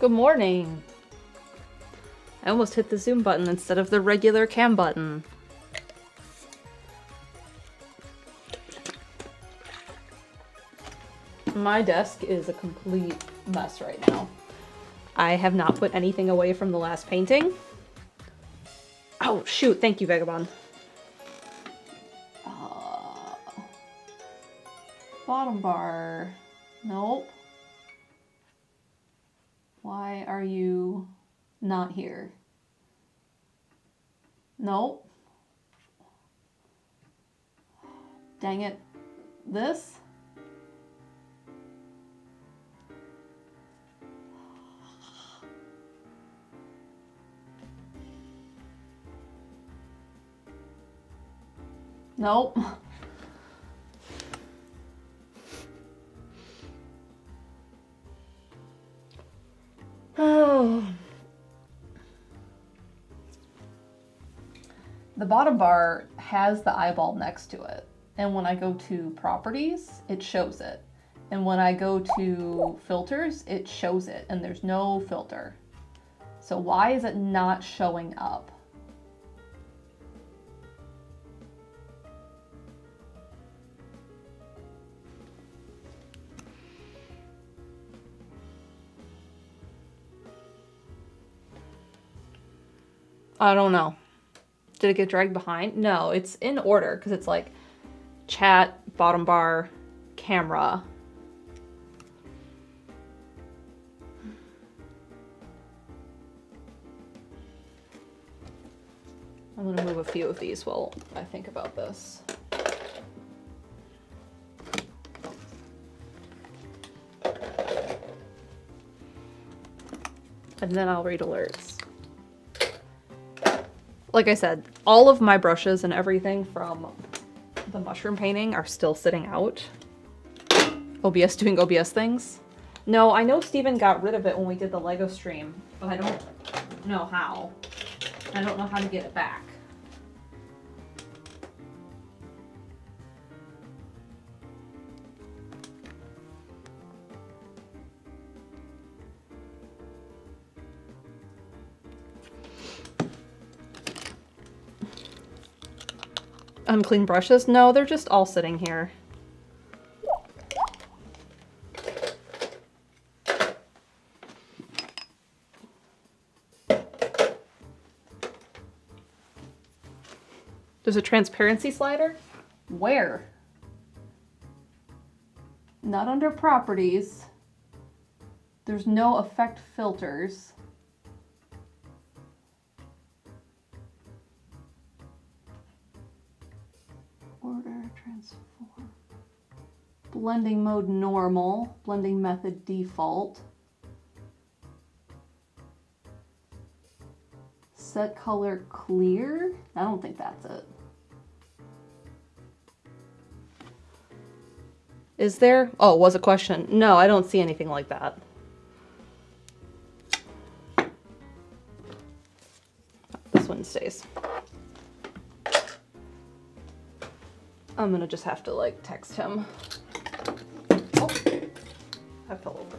Good morning. I almost hit the zoom button instead of the regular cam button. My desk is a complete mess right now. I have not put anything away from the last painting. Oh, shoot. Thank you, Vagabond. Bottom bar. Nope. Why are you not here? Nope. Dang it. This? Nope. Oh. The bottom bar has the eyeball next to it. And when I go to properties, it shows it. And when I go to filters, it shows it. And there's no filter. So why is it not showing up? I don't know. Did it get dragged behind? No, it's in order because it's like chat, bottom bar, camera. I'm going to move a few of these while I think about this. And then I'll read alerts. Like I said, all of my brushes and everything from the mushroom painting are still sitting out. OBS doing OBS things. No, I know Steven got rid of it when we did the Lego stream, but I don't know how. I don't know how to get it back. Unclean brushes? No, they're just all sitting here. There's a transparency slider? Where? Not under properties. There's no effect filters. Order, transform. Blending mode normal. Blending method default. Set color clear? I don't think that's it. Is there? Oh, was a question. No, I don't see anything like that. This one stays. I'm gonna just have to like text him. Oh, I fell over.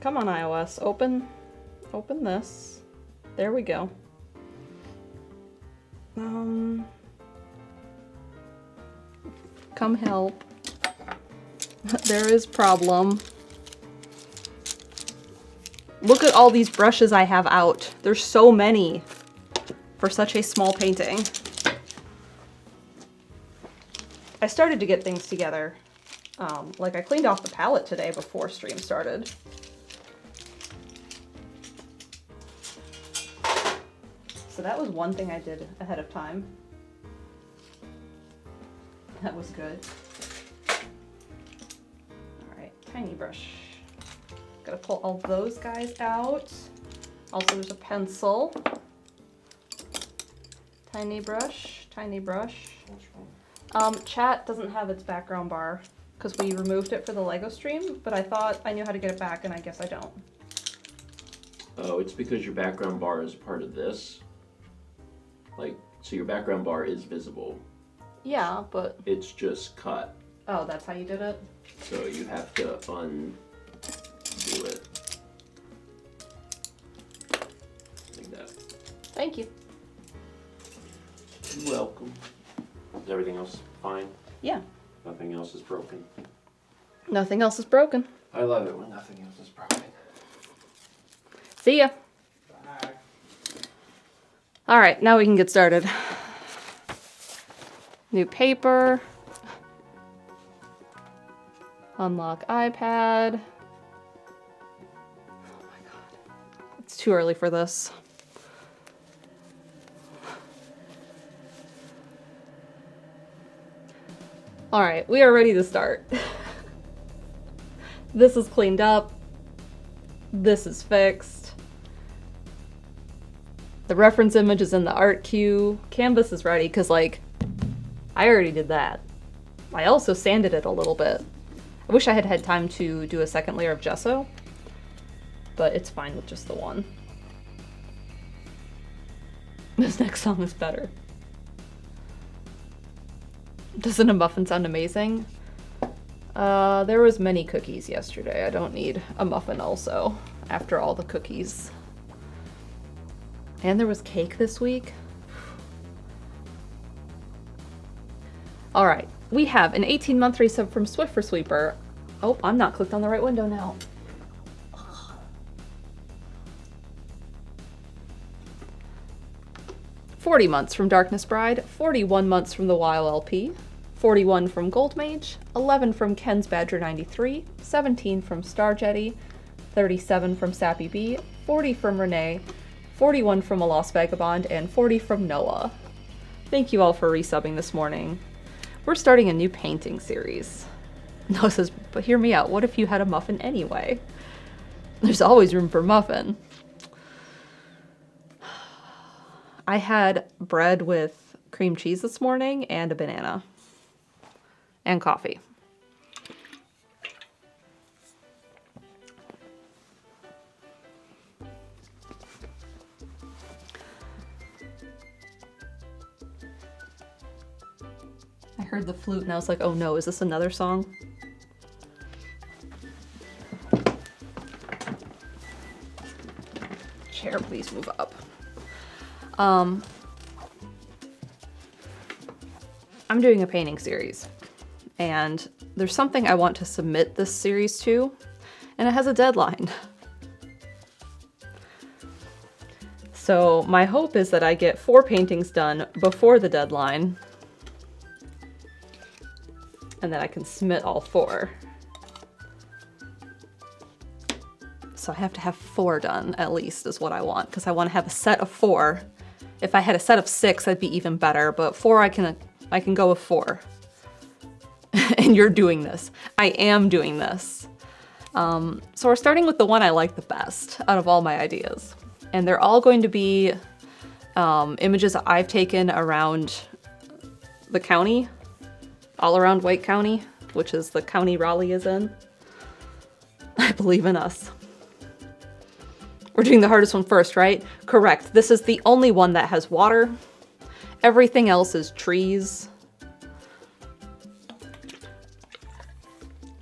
Come on, iOS. Open this. There we go. Come help. There is problem. Look at all these brushes I have out. There's so many for such a small painting. I started to get things together. Like I cleaned off the palette today before stream started. So that was one thing I did ahead of time. That was good. All right, tiny brush. Gotta pull all those guys out. Also, there's a pencil. Tiny brush, tiny brush. Chat doesn't have its background bar. because we removed it for the Lego stream, but I thought I knew how to get it back, and I guess I don't. Oh, it's because your background bar is part of this. Like, so your background bar is visible. Yeah, but... It's just cut. Oh, that's how you did it? So you have to undo it. Like that. Thank you. You're welcome. Is everything else fine? Yeah. Nothing else is broken. Nothing else is broken. I love it when nothing else is broken. See ya. Bye. All right, now we can get started. New paper. Unlock iPad. Oh my god. It's too early for this. All right, we are ready to start. This is cleaned up. This is fixed. The reference image is in the art queue. Canvas is ready because, like, I already did that. I also sanded it a little bit. I wish I had had time to do a second layer of gesso, but it's fine with just the one. This next song is better. Doesn't a muffin sound amazing? There was many cookies yesterday. I don't need a muffin also, after all the cookies. And there was cake this week. All right, we have an 18-month resub from Swift for Sweeper. Oh, I'm not clicked on the right window now. 40 months from Darkness Bride, 41 months from the WoW LP, 41 from Gold Mage, 11 from Ken's Badger 93, 17 from Star Jetty, 37 from Sappy B, 40 from Renee, 41 from A Lost Vagabond, and 40 from Noah. Thank you all for resubbing this morning. We're starting a new painting series. Noah says, but hear me out, what if you had a muffin anyway? There's always room for muffin. I had bread with cream cheese this morning and a banana. And coffee. I heard the flute and I was like, oh no, is this another song? Chair, please move up. I'm doing a painting series, and there's something I want to submit this series to, and it has a deadline. So my hope is that I get 4 paintings done before the deadline, and that I can submit all 4. So I have to have 4 done, at least, is what I want, because I want to have a set of 4. If I had a set of 6, that'd be even better, but 4, I can go with 4. And you're doing this. I am doing this. So we're starting with the one I like the best out of all my ideas. And they're all going to be images that I've taken around the county, all around White County, which is the county Raleigh is in. I believe in us. We're doing the hardest one first, right? Correct. This is the only one that has water. Everything else is trees.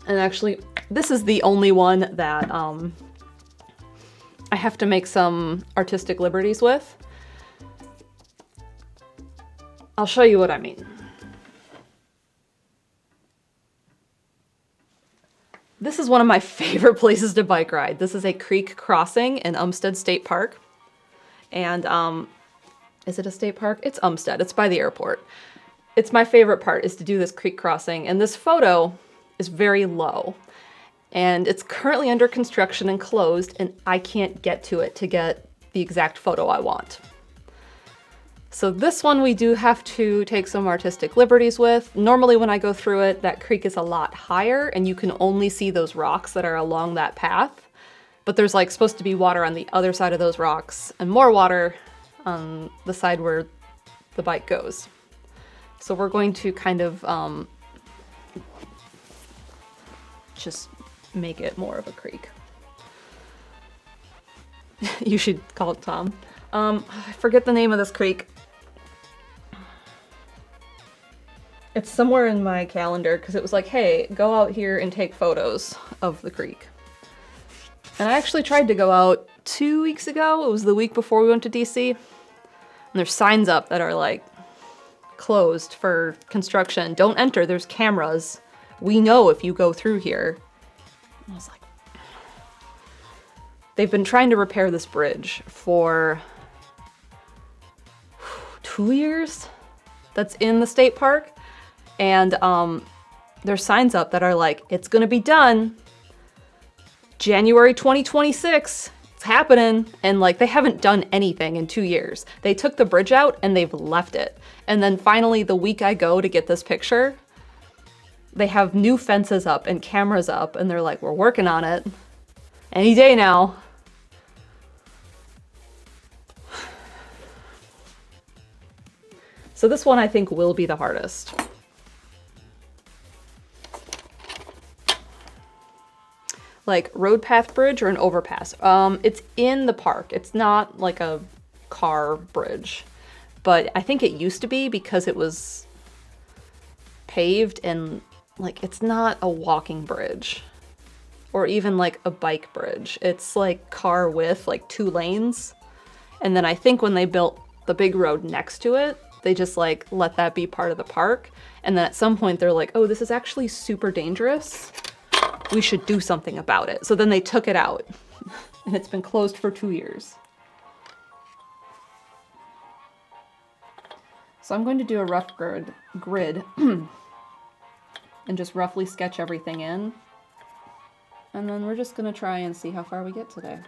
And actually, this is the only one that I have to make some artistic liberties with. I'll show you what I mean. This is one of my favorite places to bike ride. This is a creek crossing in Umstead State Park. And, is it a state park? It's Umstead. It's by the airport. It's my favorite part, is to do this creek crossing. And this photo is very low. And it's currently under construction and closed, and I can't get to it to get the exact photo I want. So this one we do have to take some artistic liberties with. Normally when I go through it, that creek is a lot higher and you can only see those rocks that are along that path. But there's like supposed to be water on the other side of those rocks and more water on the side where the bike goes. So we're going to kind of just make it more of a creek. You should call it Tom. I forget the name of this creek. It's somewhere in my calendar because it was like, hey, go out here and take photos of the creek. And I actually tried to go out 2 weeks ago. It was the week before we went to DC. And there's signs up that are like closed for construction. Don't enter, there's cameras. We know if you go through here. And I was like, they've been trying to repair this bridge for 2 years. That's in the state park. And there's signs up that are like, it's gonna be done January 2026. It's happening. And like, they haven't done anything in 2 years. They took the bridge out and they've left it. And then finally, the week I go to get this picture, they have new fences up and cameras up, and they're like, we're working on it. Any day now. So this one I think will be the hardest. Like road path bridge or an overpass. It's in the park. It's not like a car bridge, but I think it used to be because it was paved, and like it's not a walking bridge or even like a bike bridge. It's like car width, like 2 lanes. And then I think when they built the big road next to it, they just like let that be part of the park. And then at some point they're like, oh, this is actually super dangerous. We should do something about it. So then they took it out and it's been closed for 2 years. So I'm going to do a rough grid and just roughly sketch everything in. And then we're just gonna try and see how far we get today.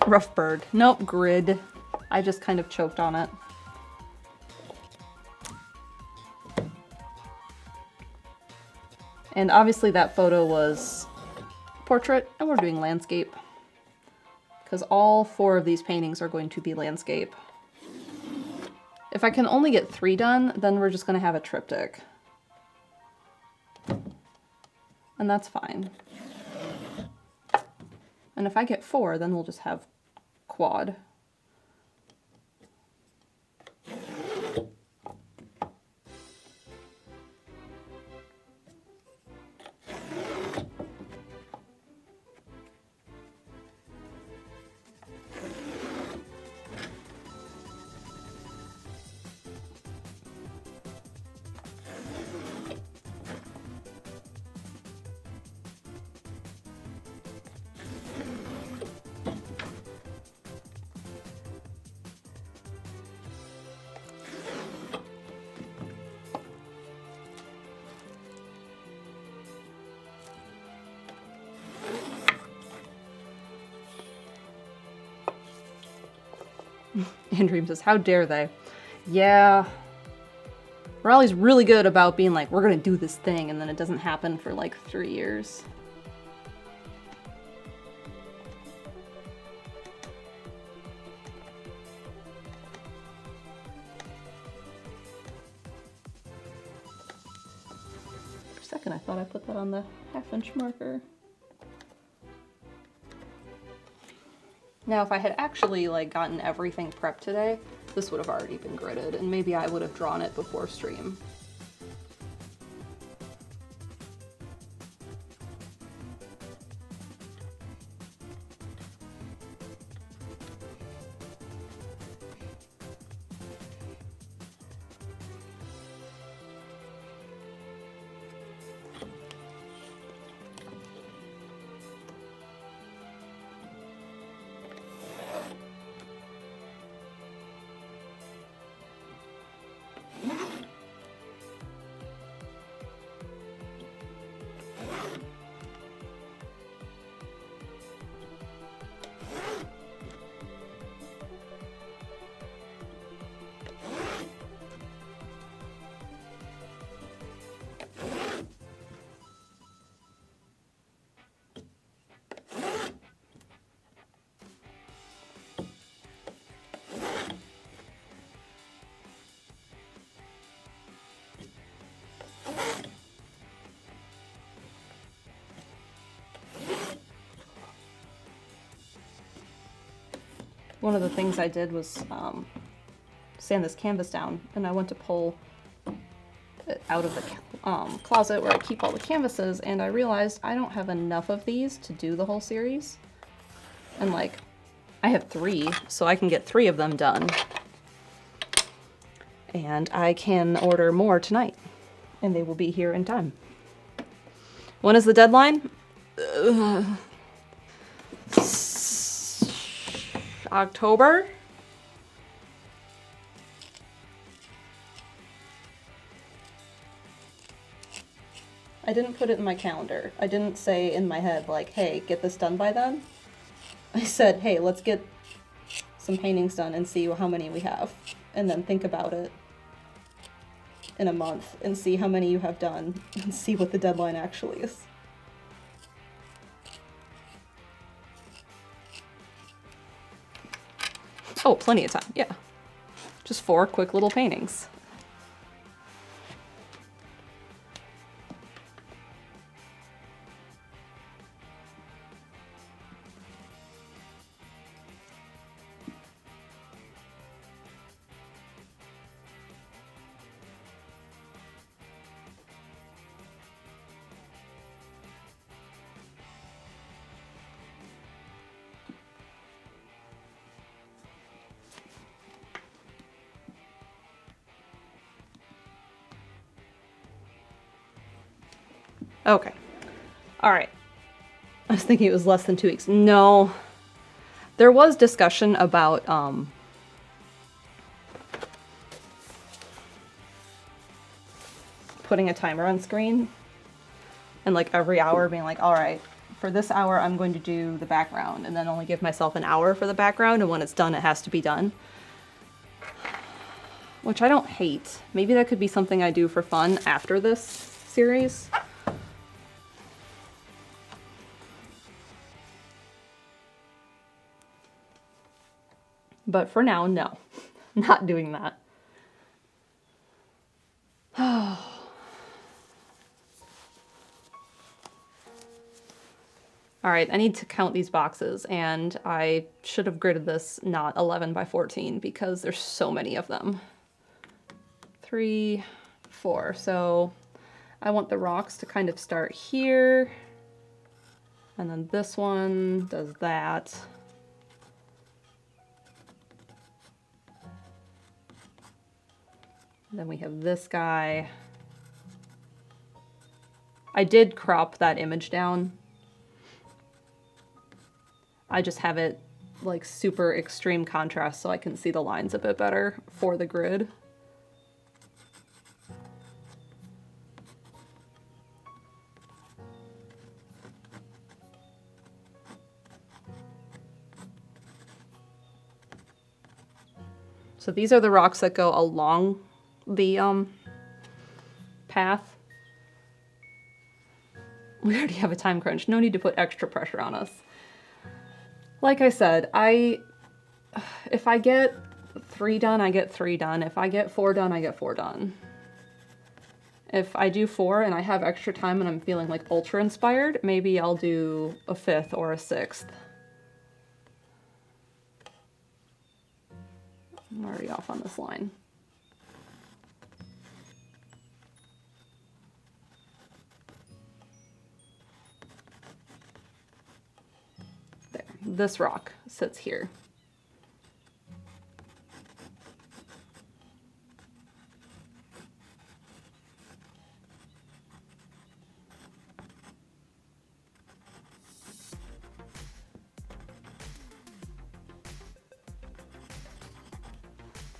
Rough bird. Nope, grid. I just kind of choked on it. And obviously that photo was portrait, and we're doing landscape. Because all 4 of these paintings are going to be landscape. If I can only get 3 done, then we're just going to have a triptych. And that's fine. And if I get 4, then we'll just have quad. Andream says, how dare they? Yeah. Raleigh's really good about being like, we're gonna do this thing, and then it doesn't happen for like 3 years. For a second I thought I put that on the 1/2-inch marker. Now, if I had actually like gotten everything prepped today, this would have already been gridded, and maybe I would have drawn it before stream. one of the things I did was sand this canvas down, and I went to pull it out of the closet where I keep all the canvases, and I realized I don't have enough of these to do the whole series. And like, I have 3, so I can get 3 of them done. And I can order more tonight, and they will be here in time. When is the deadline? October? I didn't put it in my calendar. I didn't say in my head, like, hey, get this done by then. I said, hey, let's get some paintings done and see how many we have. And then think about it in a month and see how many you have done and see what the deadline actually is. Oh, plenty of time, yeah. Just 4 quick little paintings. Okay. All right. I was thinking it was less than 2 weeks. No. There was discussion about putting a timer on screen and like every hour being like, all right, for this hour I'm going to do the background, and then only give myself an hour for the background, and when it's done it has to be done. Which I don't hate. Maybe that could be something I do for fun after this series. But for now, no. Not doing that. Alright, I need to count these boxes, and I should have gridded this not 11 by 14 because there's so many of them. 3, 4. So I want the rocks to kind of start here, and then this one does that. Then we have this guy. I did crop that image down. I just have it like super extreme contrast so I can see the lines a bit better for the grid. So these are the rocks that go along the path. We already have a time crunch. No need to put extra pressure on us. Like I said, if I get 3 done, I get 3 done. If I get 4 done, I get 4 done. If I do 4 and I have extra time and I'm feeling like ultra inspired, maybe I'll do a 5th or a 6th. I'm already off on this line. There, this rock sits here.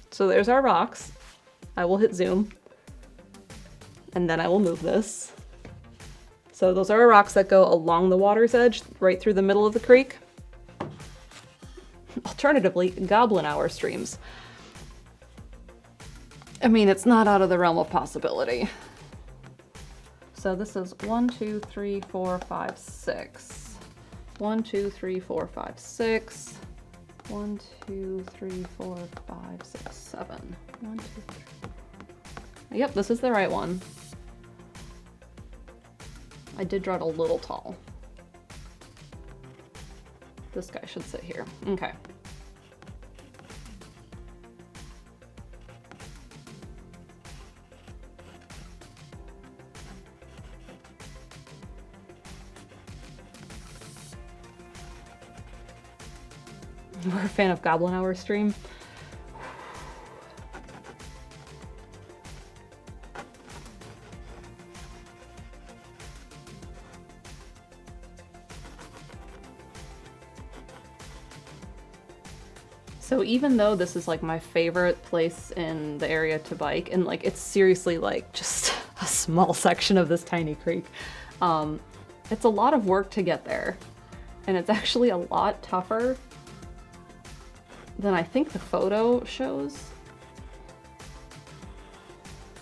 So there's our rocks. I will hit zoom, and then I will move this. So those are our rocks that go along the water's edge, right through the middle of the creek. Alternatively, goblin hour streams. I mean, it's not out of the realm of possibility. So this is 1, 2, 3, 4, 5, 6. 1, 2, 3, 4, 5, 6. 1, 2, 3, 4, 5, 6, 7. 1, 2, 3. Yep, this is the right one. I did draw it a little tall. This guy should sit here. Okay. were a fan of Goblin Hour stream. So even though this is like my favorite place in the area to bike, and like it's seriously like just a small section of this tiny creek, it's a lot of work to get there. And it's actually a lot tougher than I think the photo shows.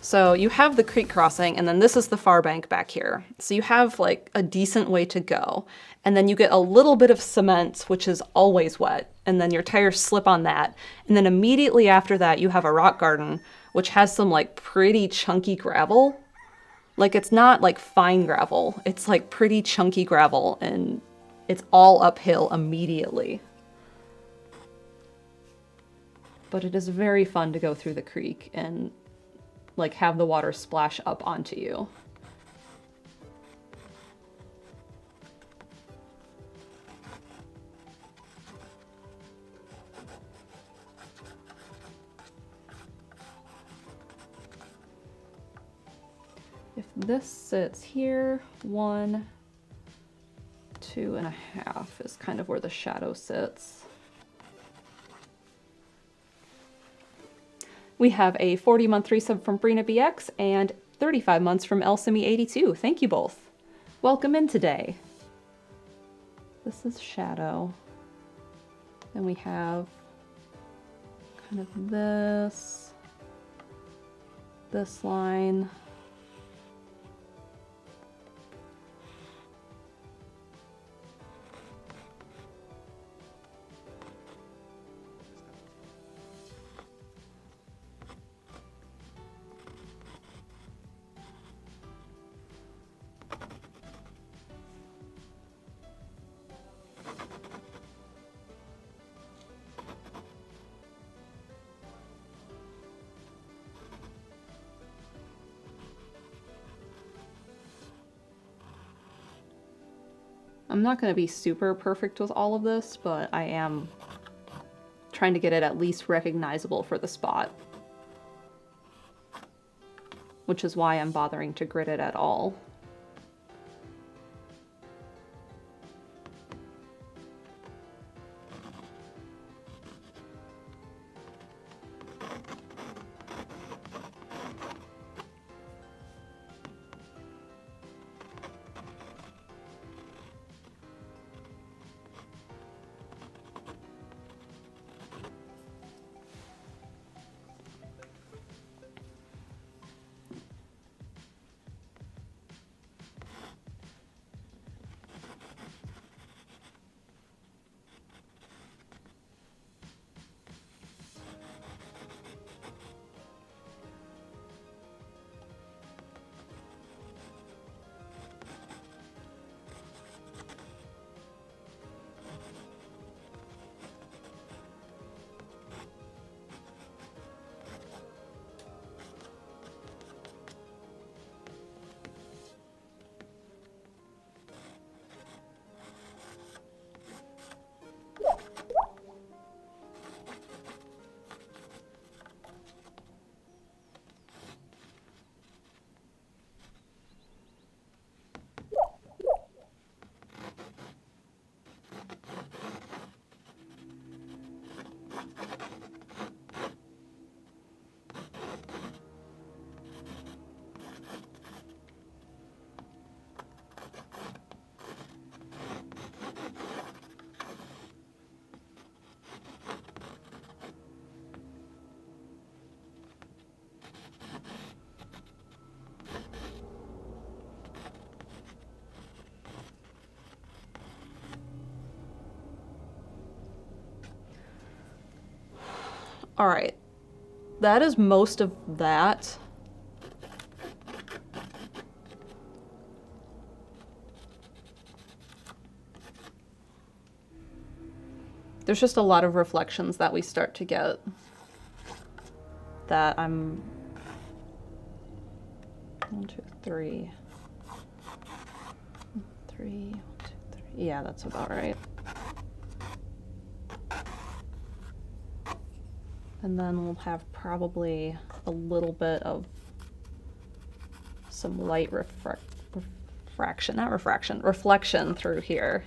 So you have the creek crossing, and then this is the far bank back here. So you have like a decent way to go. And then you get a little bit of cement, which is always wet. And then your tires slip on that. And then immediately after that, you have a rock garden, which has some like pretty chunky gravel. Like it's not like fine gravel. It's like pretty chunky gravel, and it's all uphill immediately. But it is very fun to go through the creek and like have the water splash up onto you. If this sits here, 1, 2.5 is kind of where the shadow sits. We have a 40-month resub from Brina BX and 35 months from Elsimi82. Thank you both. Welcome in today. This is shadow. Then we have kind of this line. I'm not going to be super perfect with all of this, but I am trying to get it at least recognizable for the spot. Which is why I'm bothering to grid it at all. All right, that is most of that. There's just a lot of reflections that we start to get that I'm 1, 2, 3. 3, 1, 2, 3. Yeah, that's about right. And then we'll have probably a little bit of some light reflection through here.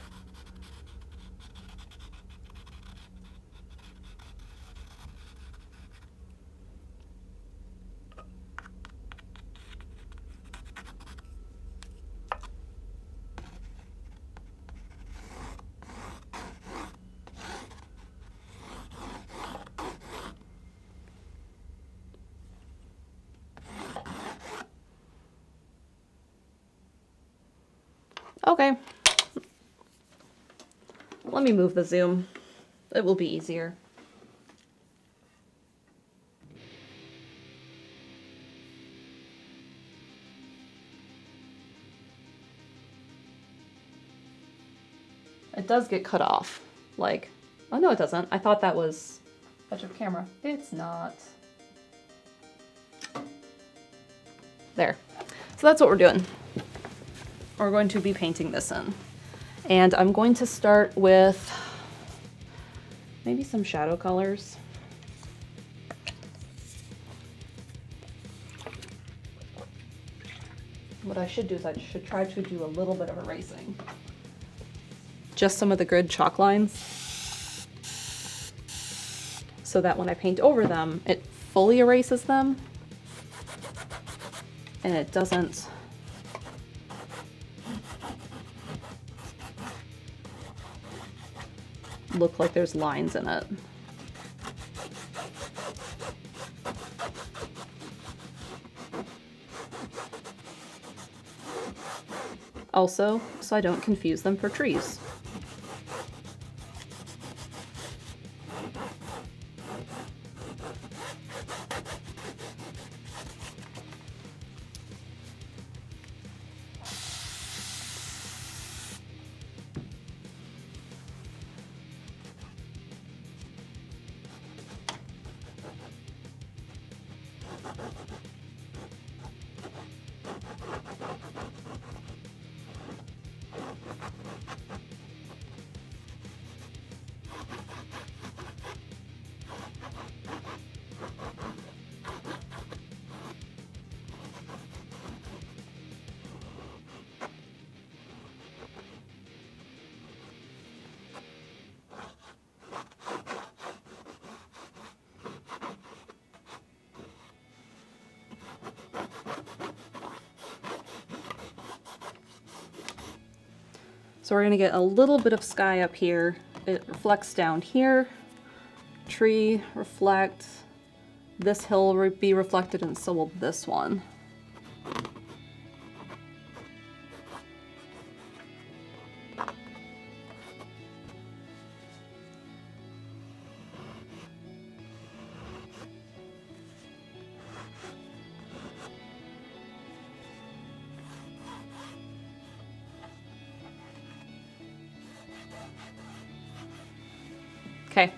Okay. Let me move the zoom. It will be easier. It does get cut off. Like, oh no, it doesn't. I thought that was edge of camera. It's not. There. So that's what we're doing. We're going to be painting this in. And I'm going to start with maybe some shadow colors. What I should do is I should try to do a little bit of erasing. Just some of the grid chalk lines, so that when I paint over them, it fully erases them and it doesn't look like there's lines in it. Also, so I don't confuse them for trees. So we're gonna get a little bit of sky up here. It reflects down here. Tree, reflect. This hill will be reflected, and so will this one. Okay.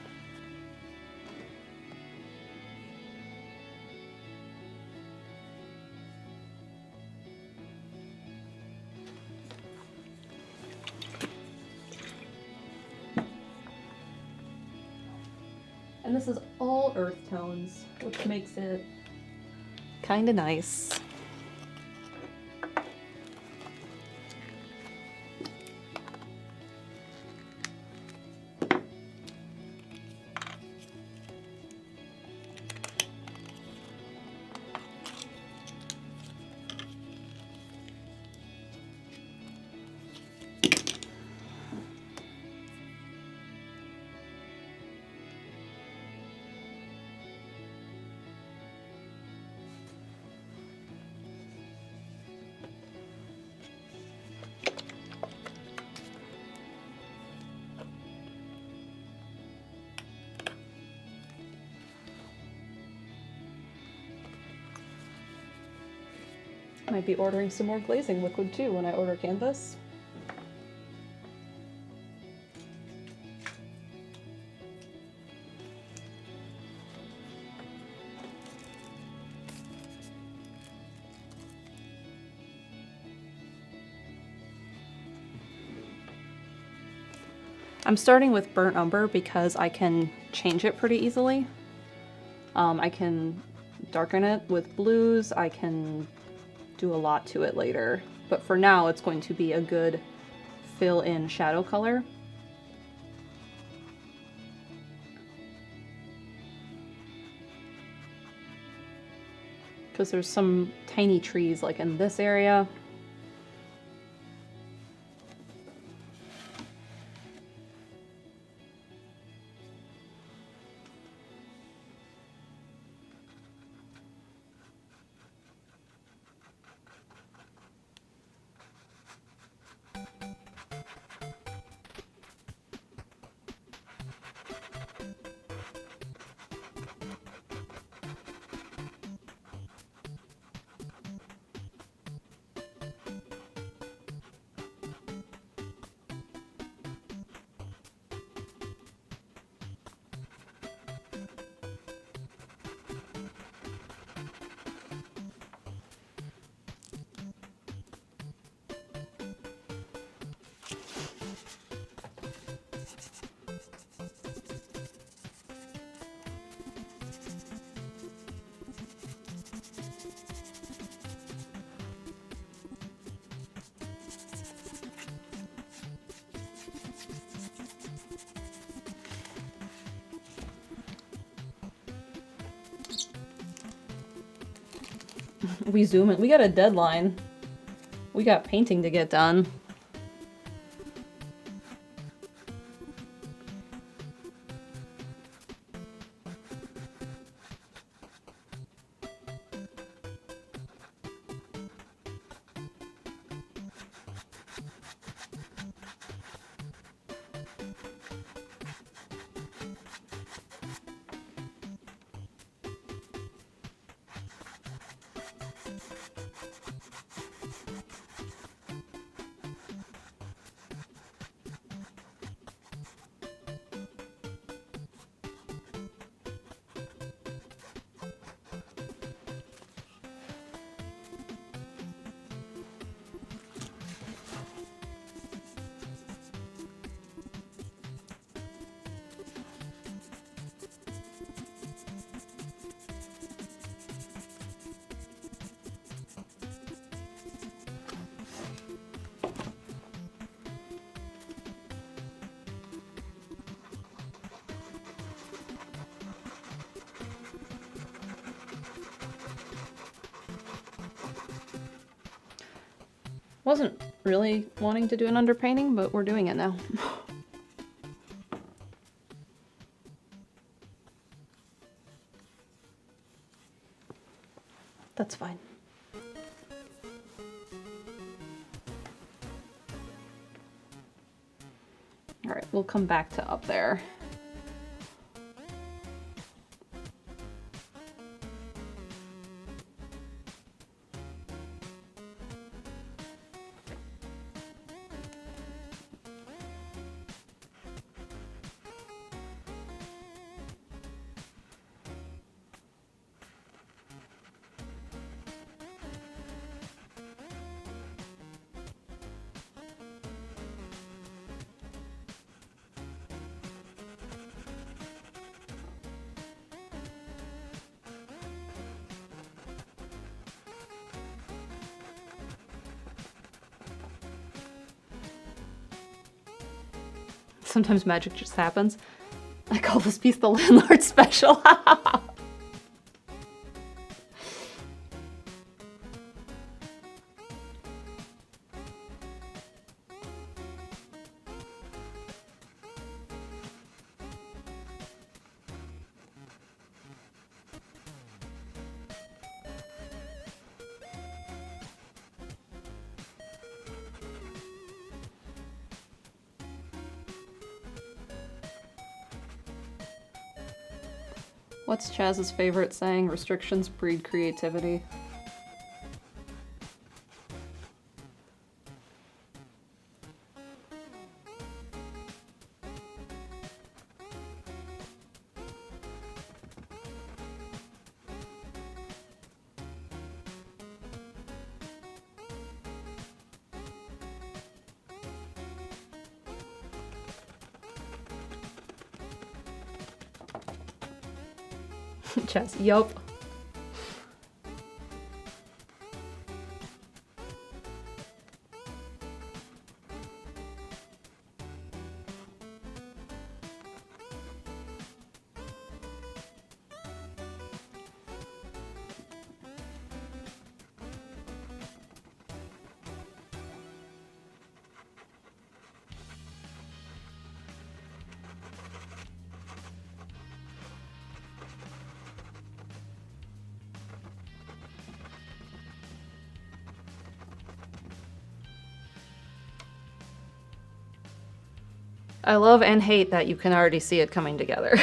And this is all earth tones, which makes it kind of nice. Might be ordering some more glazing liquid too when I order canvas. I'm starting with burnt umber because I can change it pretty easily. I can darken it with blues. I can do a lot to it later. But for now, it's going to be a good fill-in shadow color. Because there's some tiny trees like in this area. We zoom in. We got a deadline. We got painting to get done. Wasn't really wanting to do an underpainting, but we're doing it now. That's fine. All right, we'll come back to up there. Sometimes magic just happens. I call this piece the landlord special. What's Chaz's favorite saying? Restrictions breed creativity. Chess, yup. I love and hate that you can already see it coming together.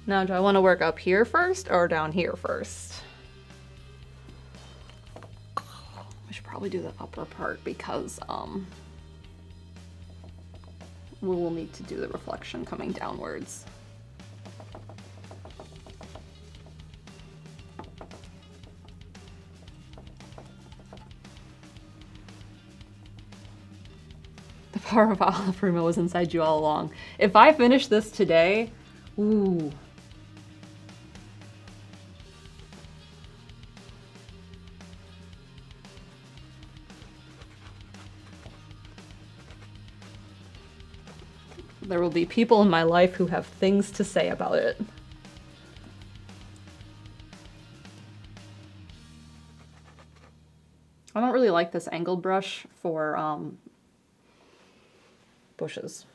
Now, do I want to work up here first or down here first? I should probably do the upper part because we will need to do the reflection coming downwards. The power of Ala Prima was inside you all along. If I finish this today, ooh. There will be people in my life who have things to say about it. I don't really like this angled brush for bushes.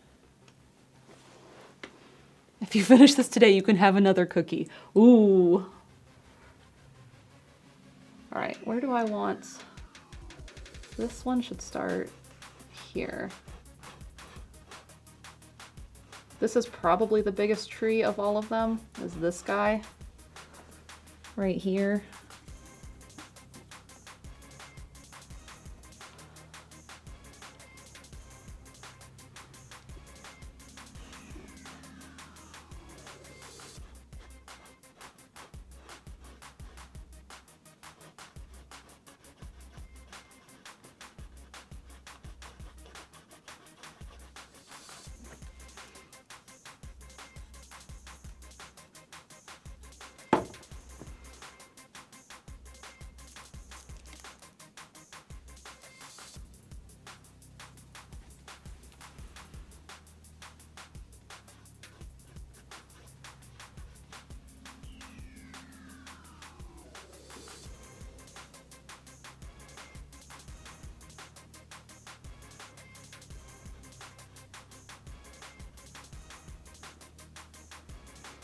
If you finish this today, you can have another cookie. Ooh. All right, where do I want? This one should start here. This is probably the biggest tree of all of them, is this guy right here.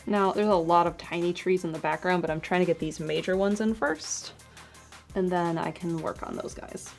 Now, there's a lot of tiny trees in the background, but I'm trying to get these major ones in first, and then I can work on those guys.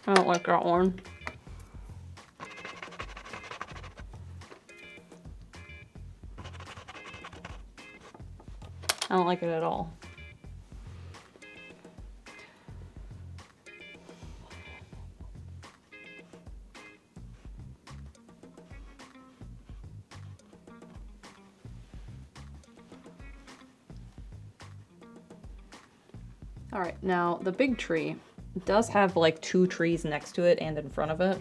I don't like that one. I don't like it at all. All right, now the big tree does have like 2 trees next to it and in front of it.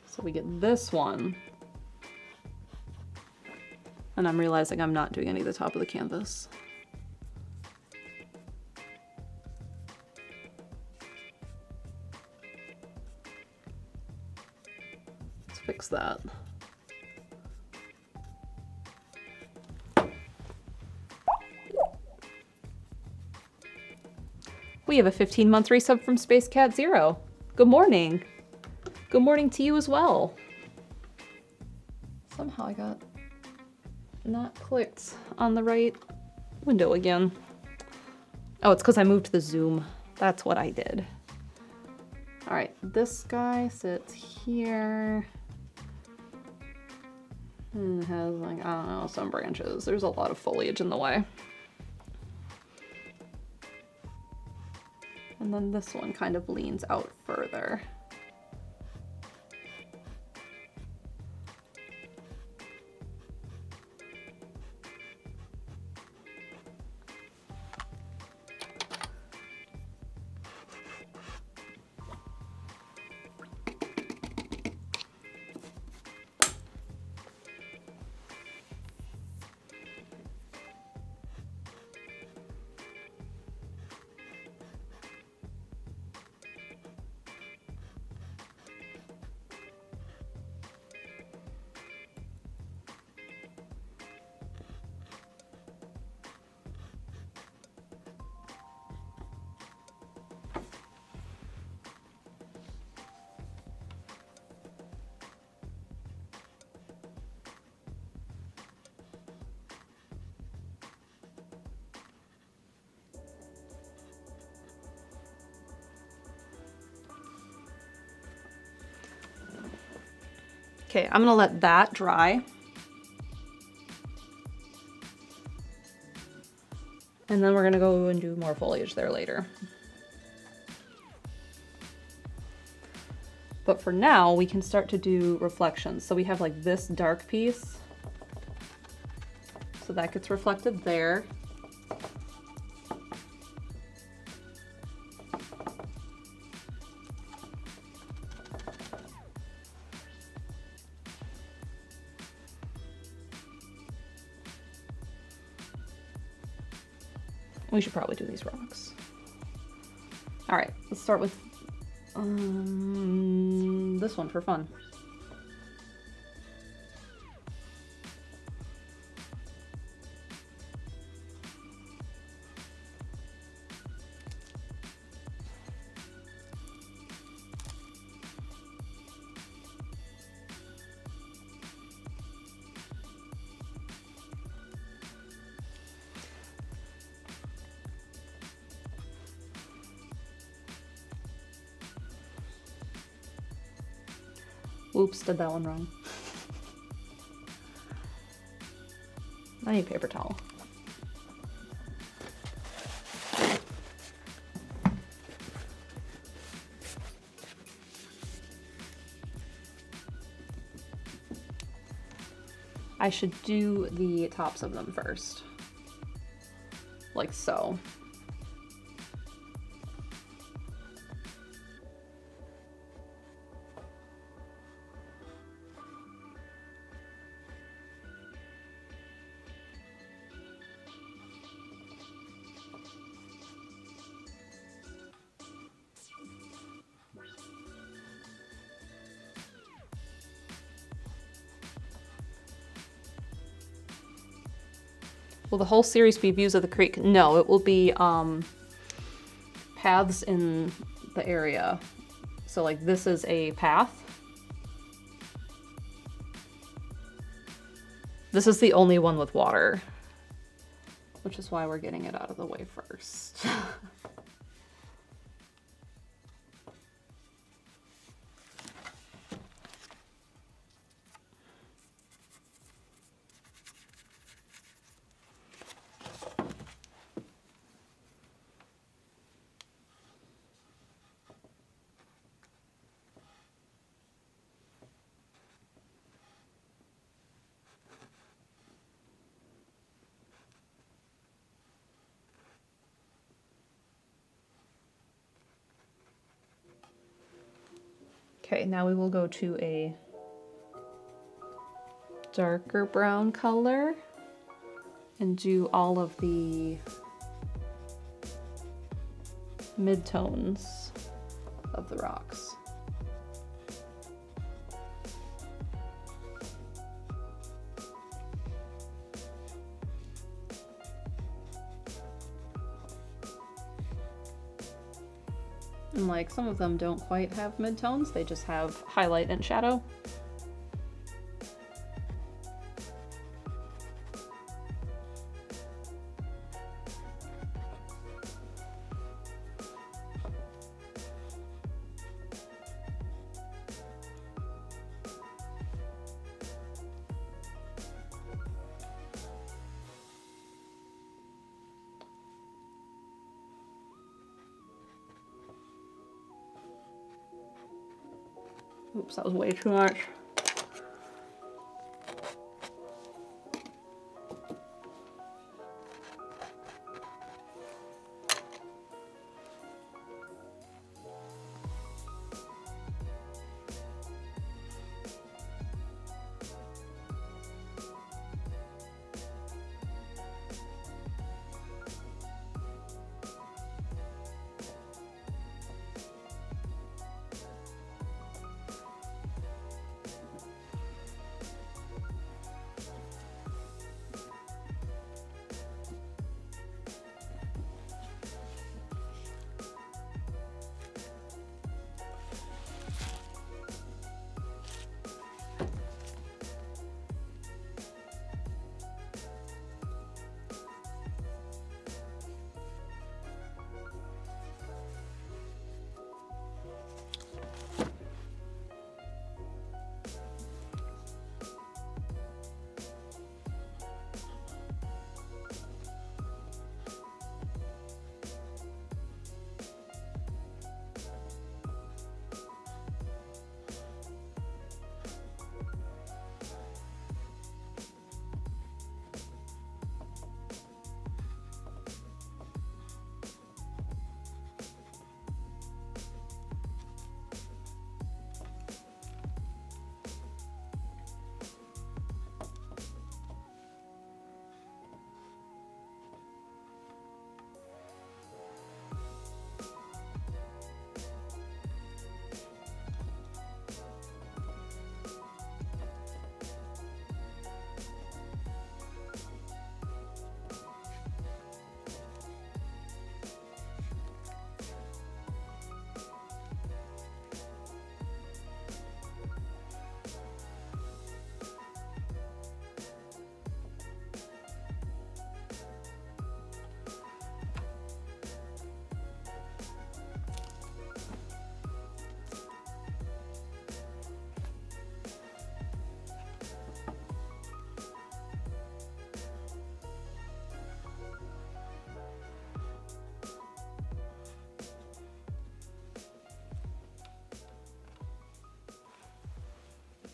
So we get this one. And I'm realizing I'm not doing any of the top of the canvas. Let's fix that. We have a 15-month resub from Space Cat Zero. Good morning. Good morning to you as well. Somehow I got not clicked on the right window again. Oh, it's because I moved the zoom. That's what I did. All right, this guy sits here. And has like, I don't know, some branches. There's a lot of foliage in the way. And then this one kind of leans out further. Okay, I'm gonna let that dry. And then we're gonna go and do more foliage there later. But for now, we can start to do reflections. So we have like this dark piece. So that gets reflected there. We should probably do these rocks. All right, let's start with this one for fun. Oops, did that one wrong. I need paper towel. I should do the tops of them first. Like so. Will the whole series be views of the creek? No, it will be paths in the area. So like this is a path. This is the only one with water, which is why we're getting it out of the way first. Okay, now we will go to a darker brown color and do all of the midtones of the rocks. And like some of them don't quite have midtones, they just have highlight and shadow. Oops, that was way too much.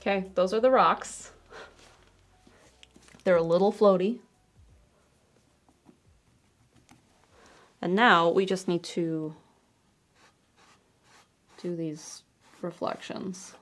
Okay, those are the rocks. They're a little floaty. And now we just need to do these reflections.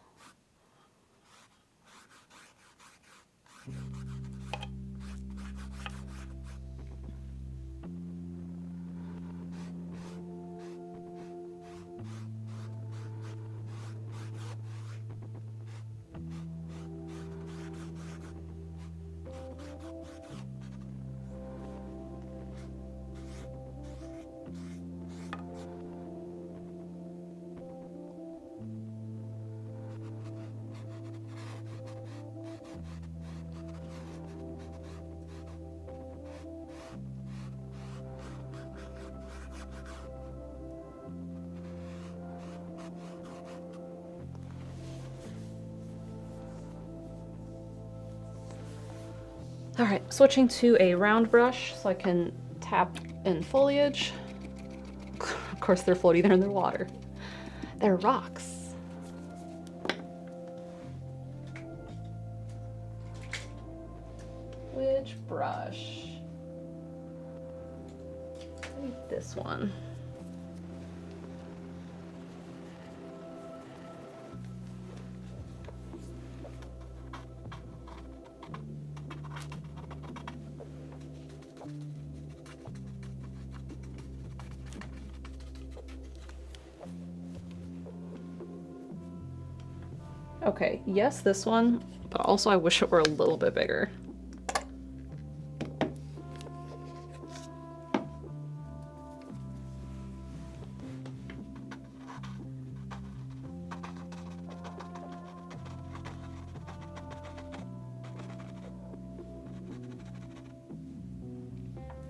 All right, switching to a round brush so I can tap in foliage. Of course, they're floaty, they're in the water. They're rocks. Which brush? Maybe this one. Okay, yes, this one, but also I wish it were a little bit bigger.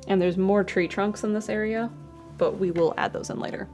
And there's more tree trunks in this area, but we will add those in later.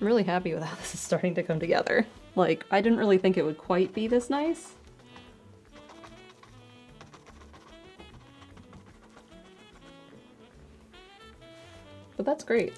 I'm really happy with how this is starting to come together. Like, I didn't really think it would quite be this nice. But that's great.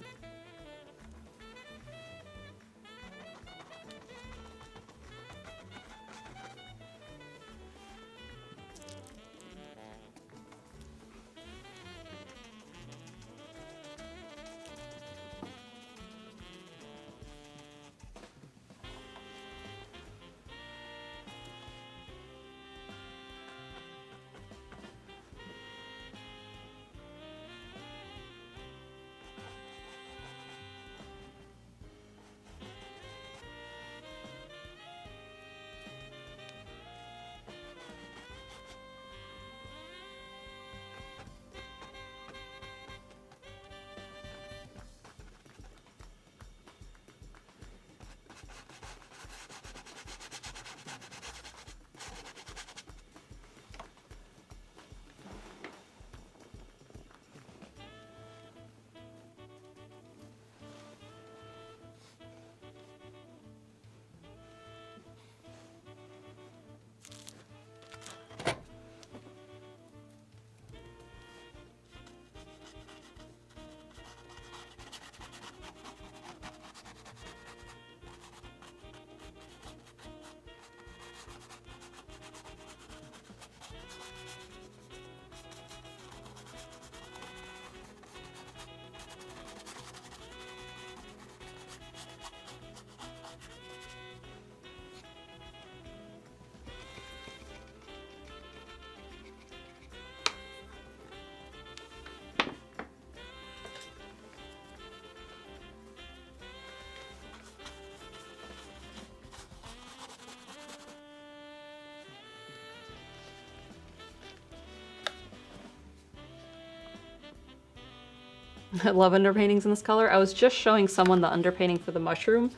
I love underpaintings in this color. I was just showing someone the underpainting for the mushroom,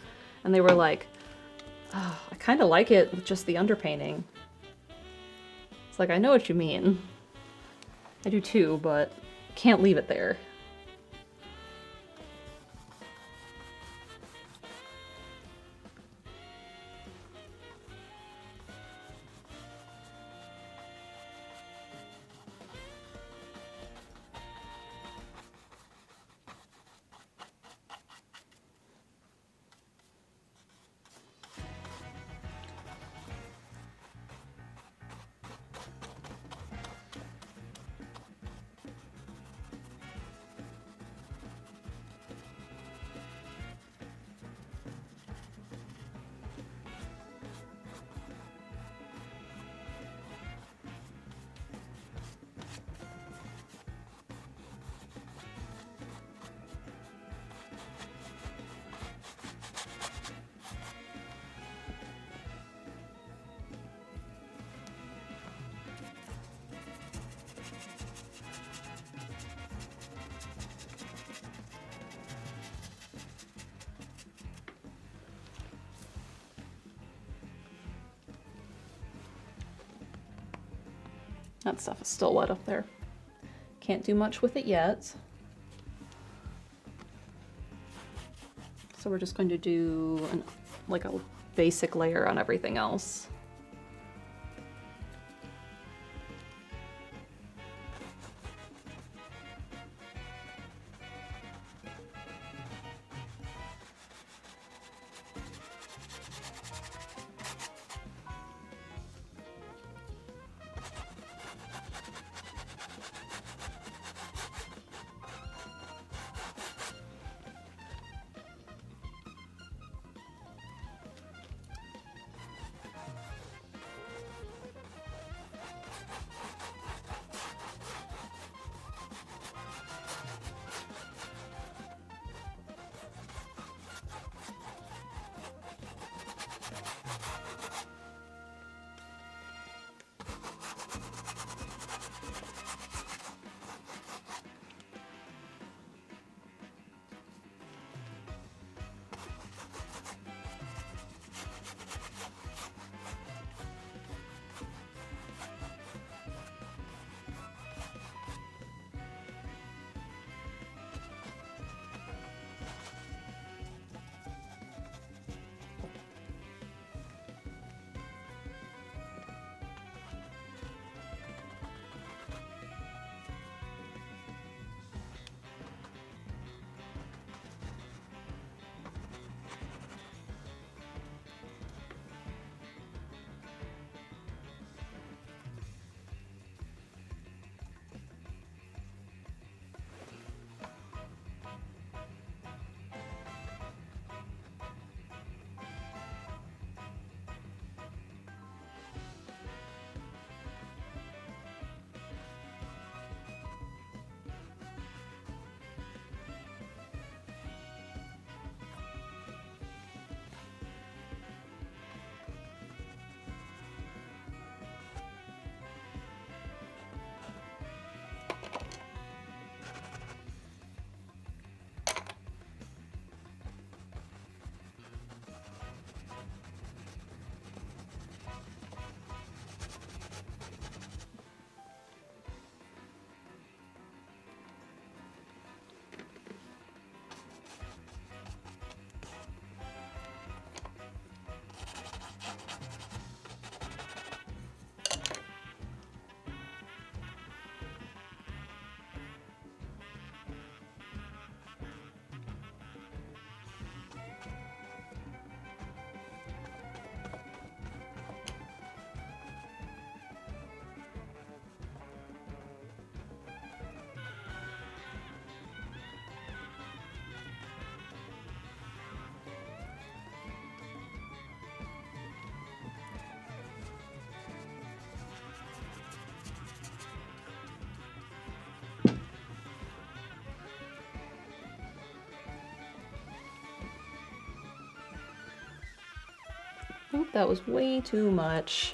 and they were like, oh, I kind of like it with just the underpainting. It's like, I know what you mean. I do too, but can't leave it there. That stuff is still wet up there. Can't do much with it yet. So we're just going to do like a basic layer on everything else. I think that was way too much.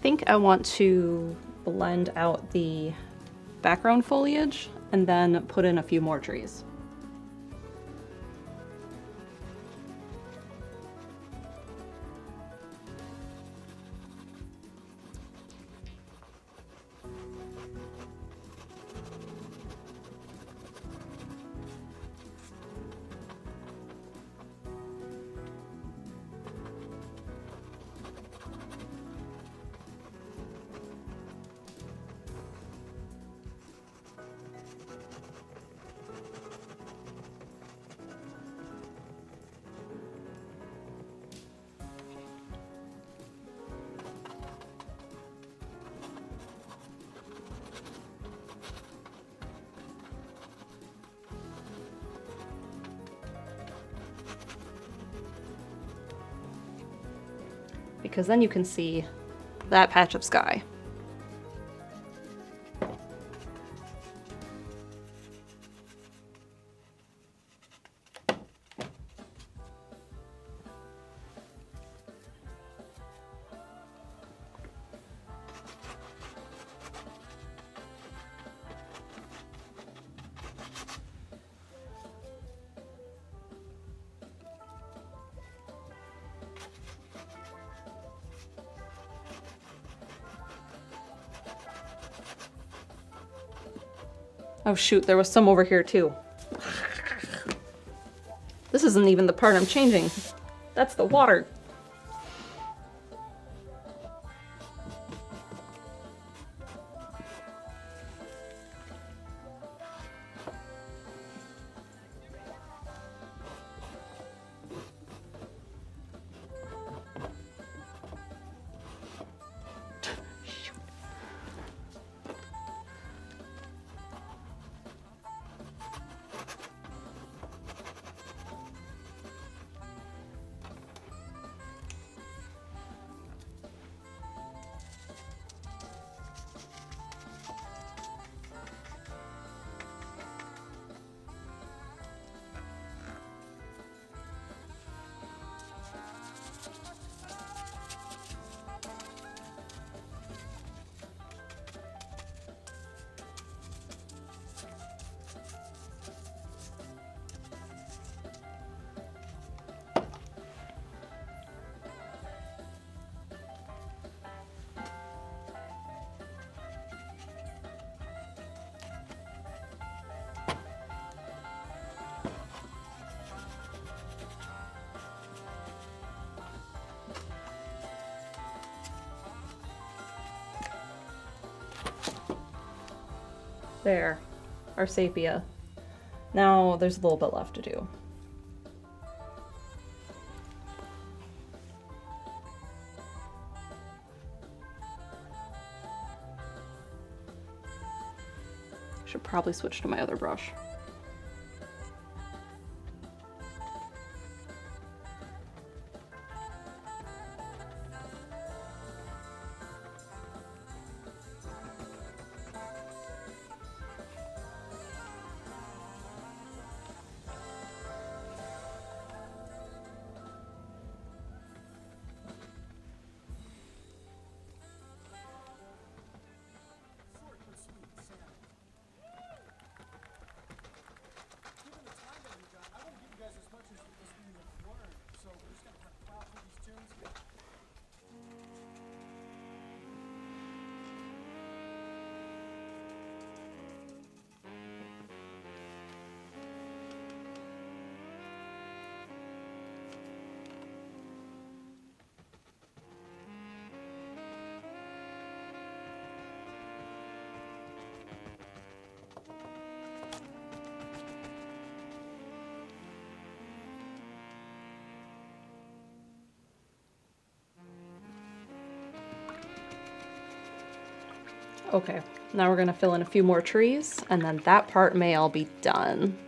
think I want to blend out the background foliage and then put in a few more trees. Because then you can see that patch of sky. Oh shoot, there was some over here too. This isn't even the part I'm changing. That's the water. There, our sepia. Now there's a little bit left to do. Should probably switch to my other brush. Okay, now we're gonna fill in a few more trees, and then that part may all be done.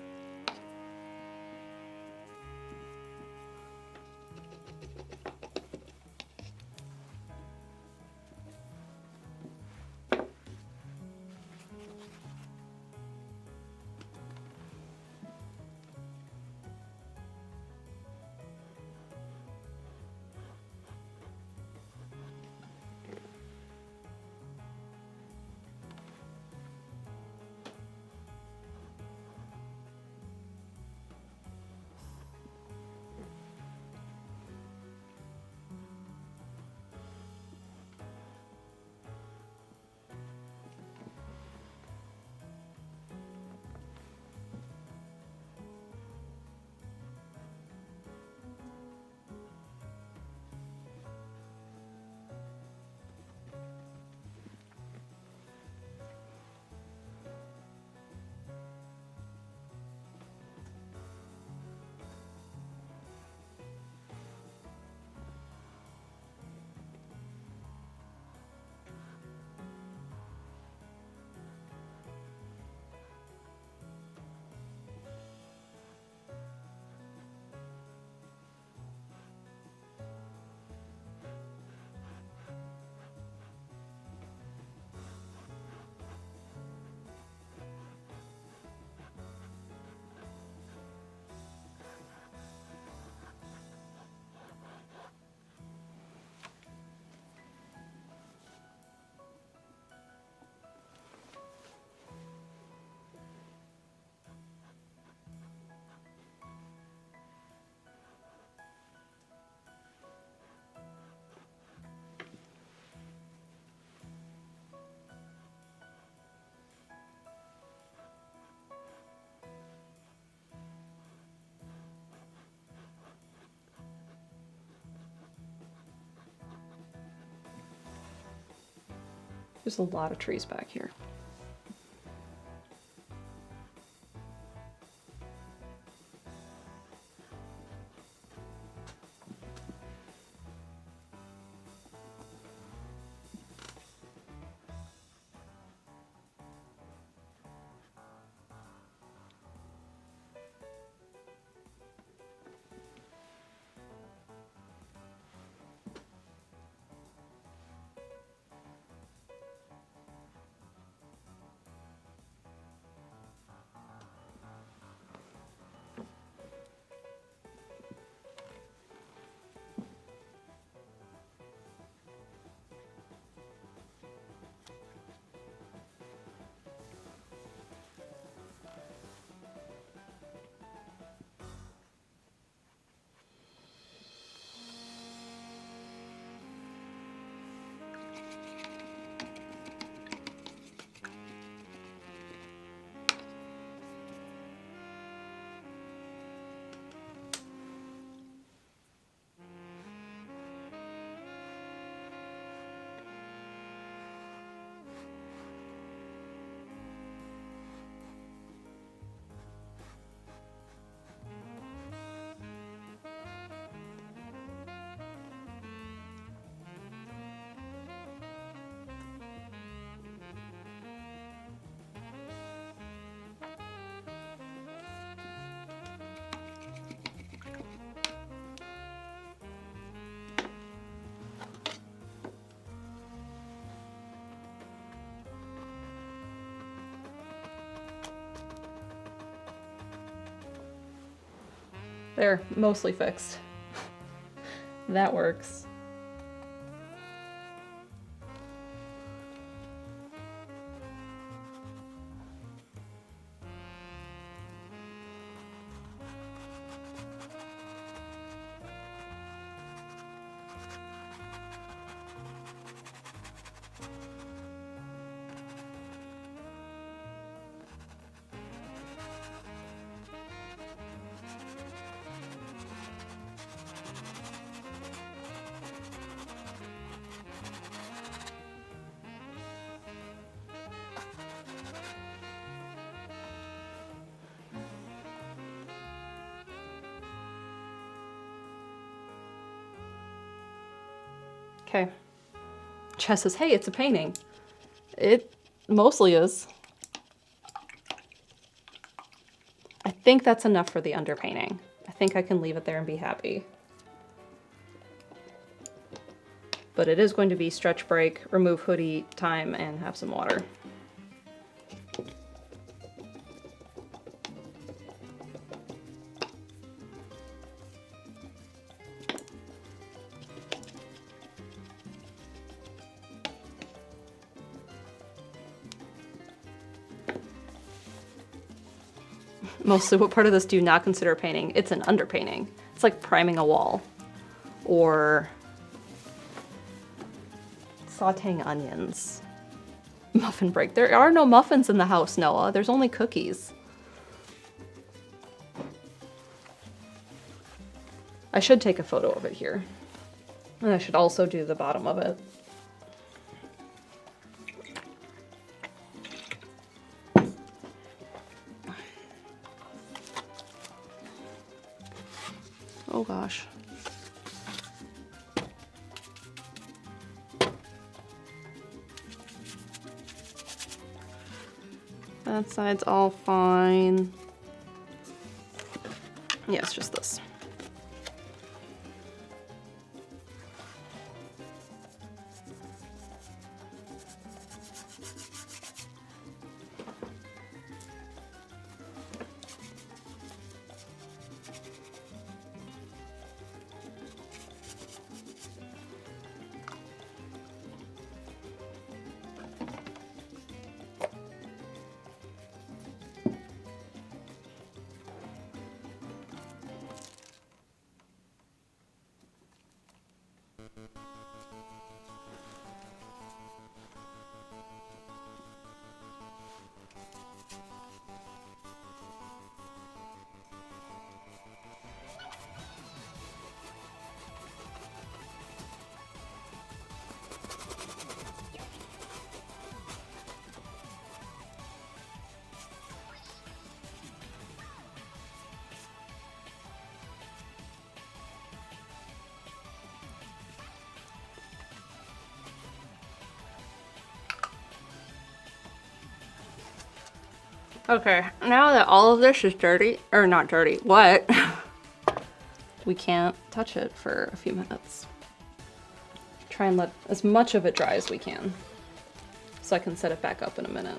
There's a lot of trees back here. There, mostly fixed. That works. Okay. Chess says, hey, it's a painting. It mostly is. I think that's enough for the underpainting. I think I can leave it there and be happy. But it is going to be stretch break, remove hoodie time, and have some water. Mostly, what part of this do you not consider a painting? It's an underpainting. It's like priming a wall. Or sauteing onions. Muffin break. There are no muffins in the house, Noah. There's only cookies. I should take a photo of it here. And I should also do the bottom of it. Oh gosh. That side's all fine. Yeah, it's just this. Okay, now that all of this is dirty, or not dirty, wet, we can't touch it for a few minutes. Try and let as much of it dry as we can, so I can set it back up in a minute.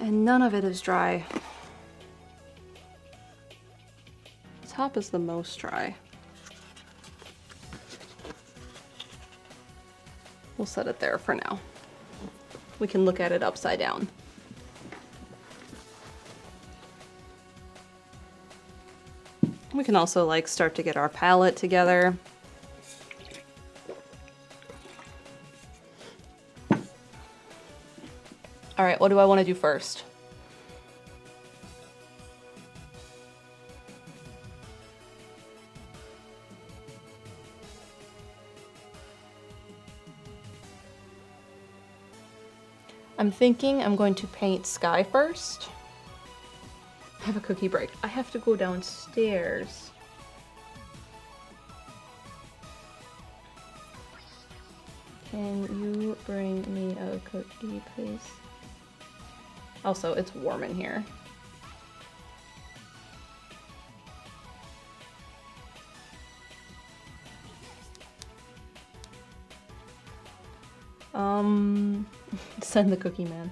And none of it is dry. The top is the most dry. We'll set it there for now. We can look at it upside down. We can also like start to get our palette together. All right, what do I want to do first? I'm thinking I'm going to paint sky first. I have a cookie break. I have to go downstairs. Can you bring me a cookie, please? Also, it's warm in here. Send the cookie man.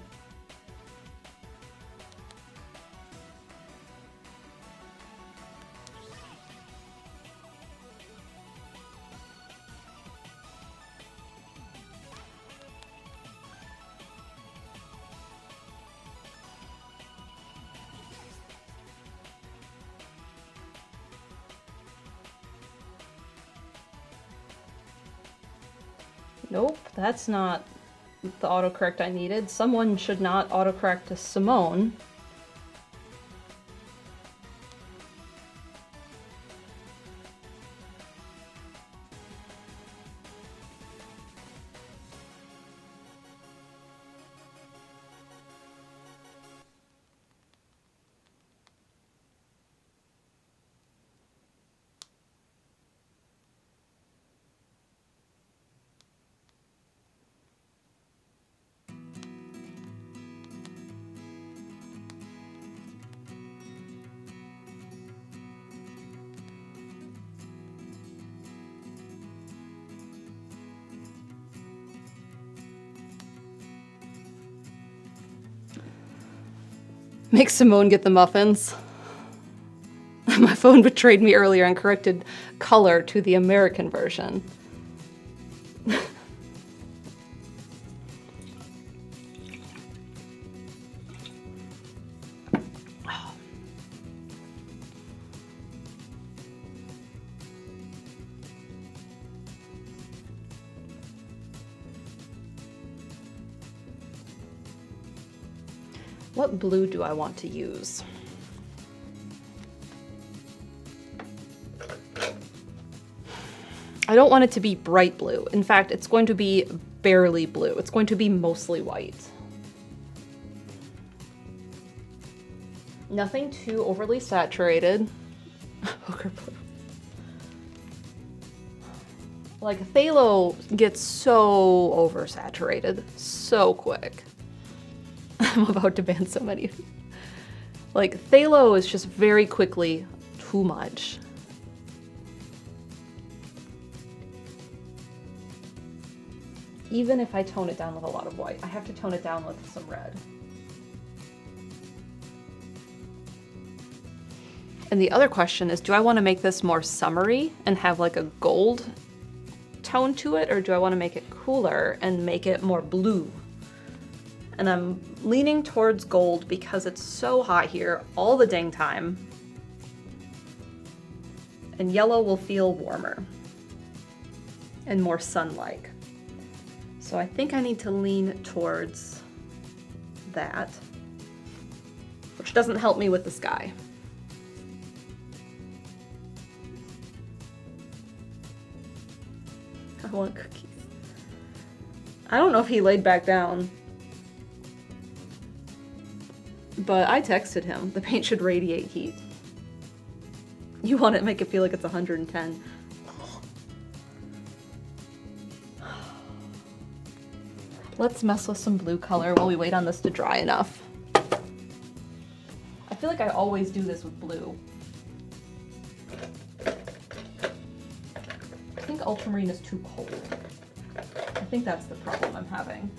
Nope, that's not the autocorrect I needed. Someone should not autocorrect to Simone. Make Simone get the muffins. My phone betrayed me earlier and corrected color to the American version. What blue do I want to use? I don't want it to be bright blue. In fact, it's going to be barely blue. It's going to be mostly white. Nothing too overly saturated. Ochre blue. Like, phthalo gets so oversaturated so quick. I'm about to ban so many. Like, phthalo is just very quickly too much. Even if I tone it down with a lot of white, I have to tone it down with some red. And the other question is, do I want to make this more summery and have like a gold tone to it, or do I want to make it cooler and make it more blue? And I'm leaning towards gold because it's so hot here all the dang time. And yellow will feel warmer and more sun-like. So I think I need to lean towards that, which doesn't help me with the sky. I want cookies. I don't know if he laid back down. But I texted him, the paint should radiate heat. You want it to make it feel like it's 110. Let's mess with some blue color while we wait on this to dry enough. I feel like I always do this with blue. I think ultramarine is too cold. I think that's the problem I'm having.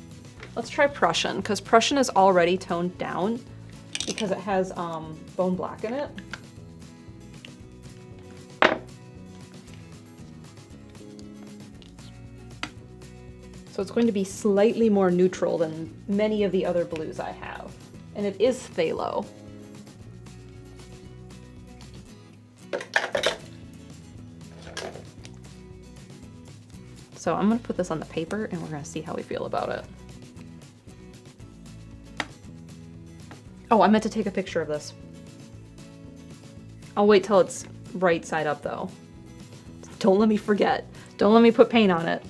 Let's try Prussian, because Prussian is already toned down because it has bone black in it. So it's going to be slightly more neutral than many of the other blues I have. And it is phthalo. So I'm going to put this on the paper and we're going to see how we feel about it. Oh, I meant to take a picture of this. I'll wait till it's right side up though. Don't let me forget. Don't let me put paint on it.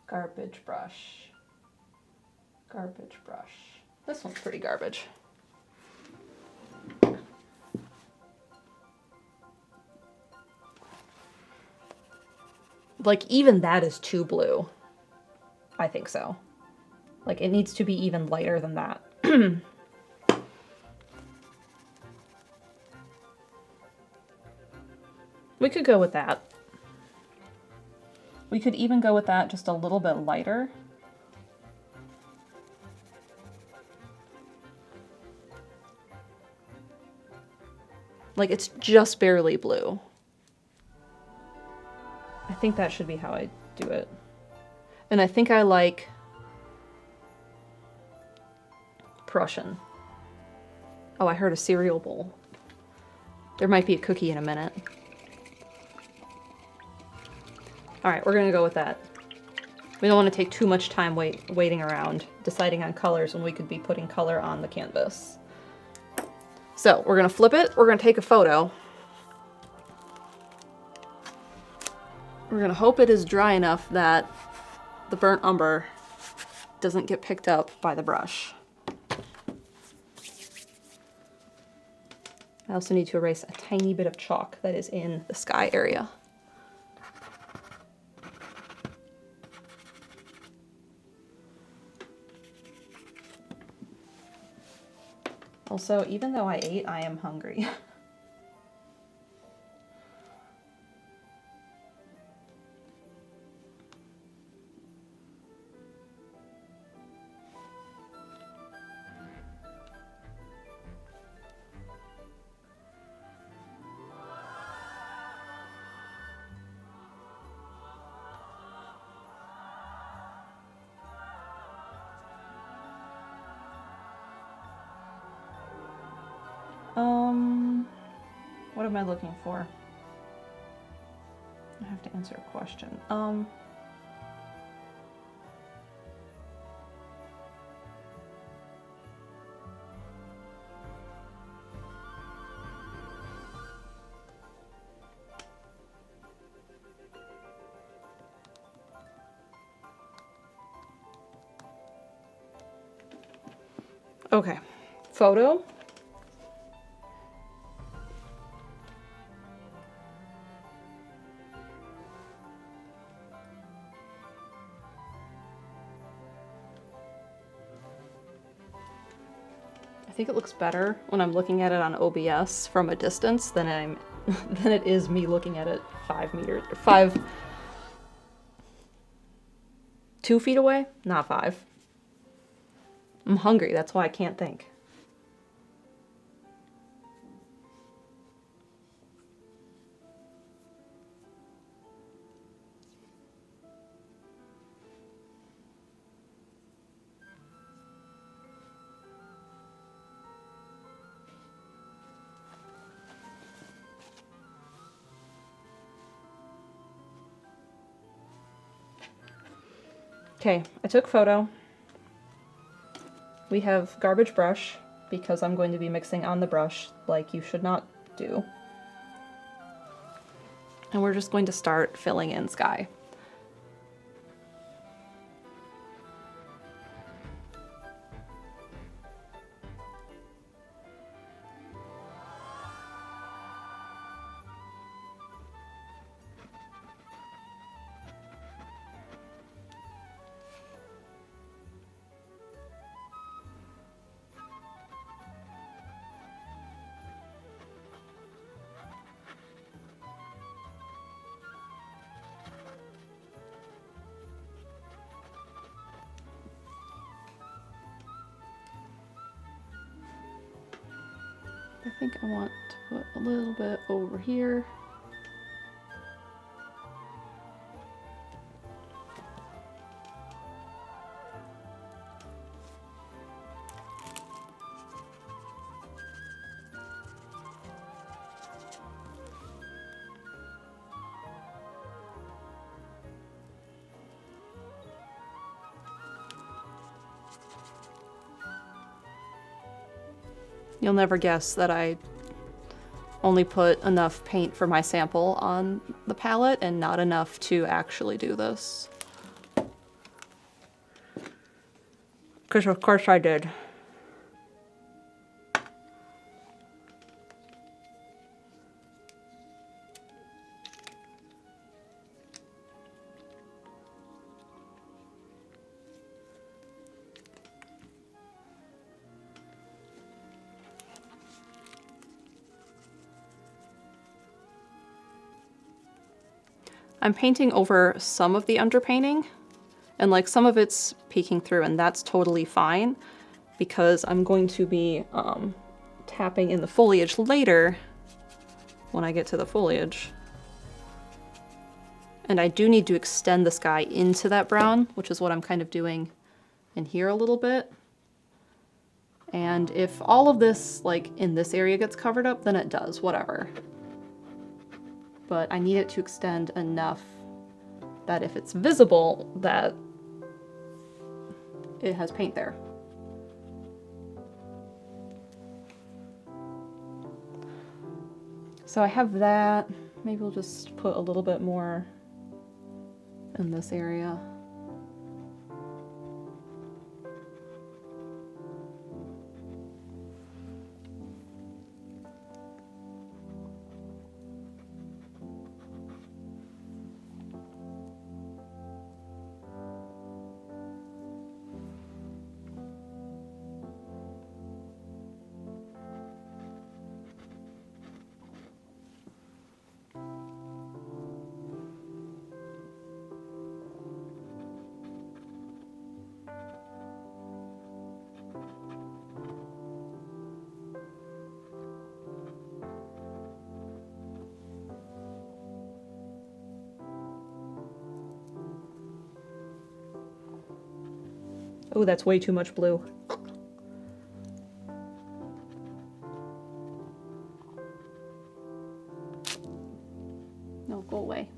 Garbage brush. Garbage brush. This one's pretty garbage. Like, even that is too blue. I think so. Like, it needs to be even lighter than that. We could go with that. We could even go with that just a little bit lighter. Like, it's just barely blue. I think that should be how I do it. And I think I like Prussian. Oh, I heard a cereal bowl. There might be a cookie in a minute. All right, we're gonna go with that. We don't want to take too much time waiting around, deciding on colors when we could be putting color on the canvas. So we're gonna flip it, we're gonna take a photo. We're gonna hope it is dry enough that the burnt umber doesn't get picked up by the brush. I also need to erase a tiny bit of chalk that is in the sky area. Also, even though I ate, I am hungry. What am I looking for? I have to answer a question. Okay, photo. I think it looks better when I'm looking at it on OBS from a distance than than it is me looking at it 2 feet away, not 5. I'm hungry, that's why I can't think. Okay, I took photo. We have garbage brush, because I'm going to be mixing on the brush like you should not do. And we're just going to start filling in sky. I think I want to put a little bit over here. You'll never guess that I only put enough paint for my sample on the palette and not enough to actually do this. Because of course I did. I'm painting over some of the underpainting, and like some of it's peeking through, and that's totally fine because I'm going to be tapping in the foliage later when I get to the foliage. And I do need to extend the sky into that brown, which is what I'm kind of doing in here a little bit. And if all of this, like in this area, gets covered up, then it does, whatever. But I need it to extend enough that if it's visible, that it has paint there. So I have that. Maybe we'll just put a little bit more in this area. Oh, that's way too much blue. No, go away.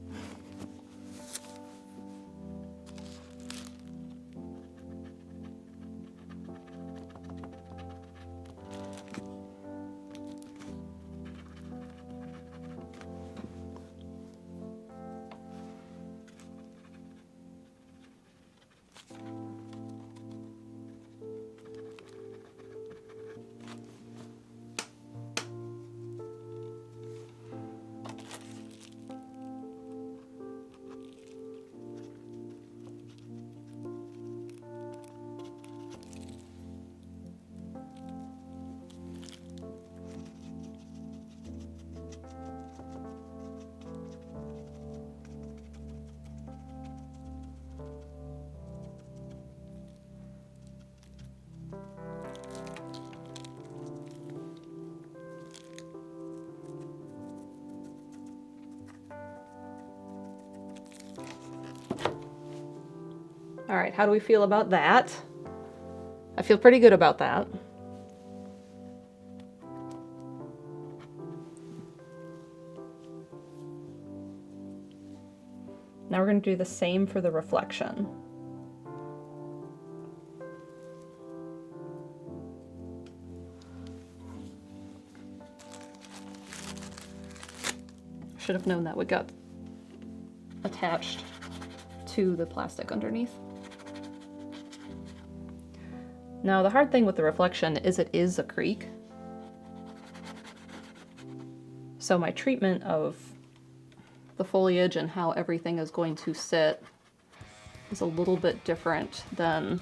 All right, how do we feel about that? I feel pretty good about that. Now we're going to do the same for the reflection. Should have known that would get attached to the plastic underneath. Now the hard thing with the reflection is it is a creek. So my treatment of the foliage and how everything is going to sit is a little bit different than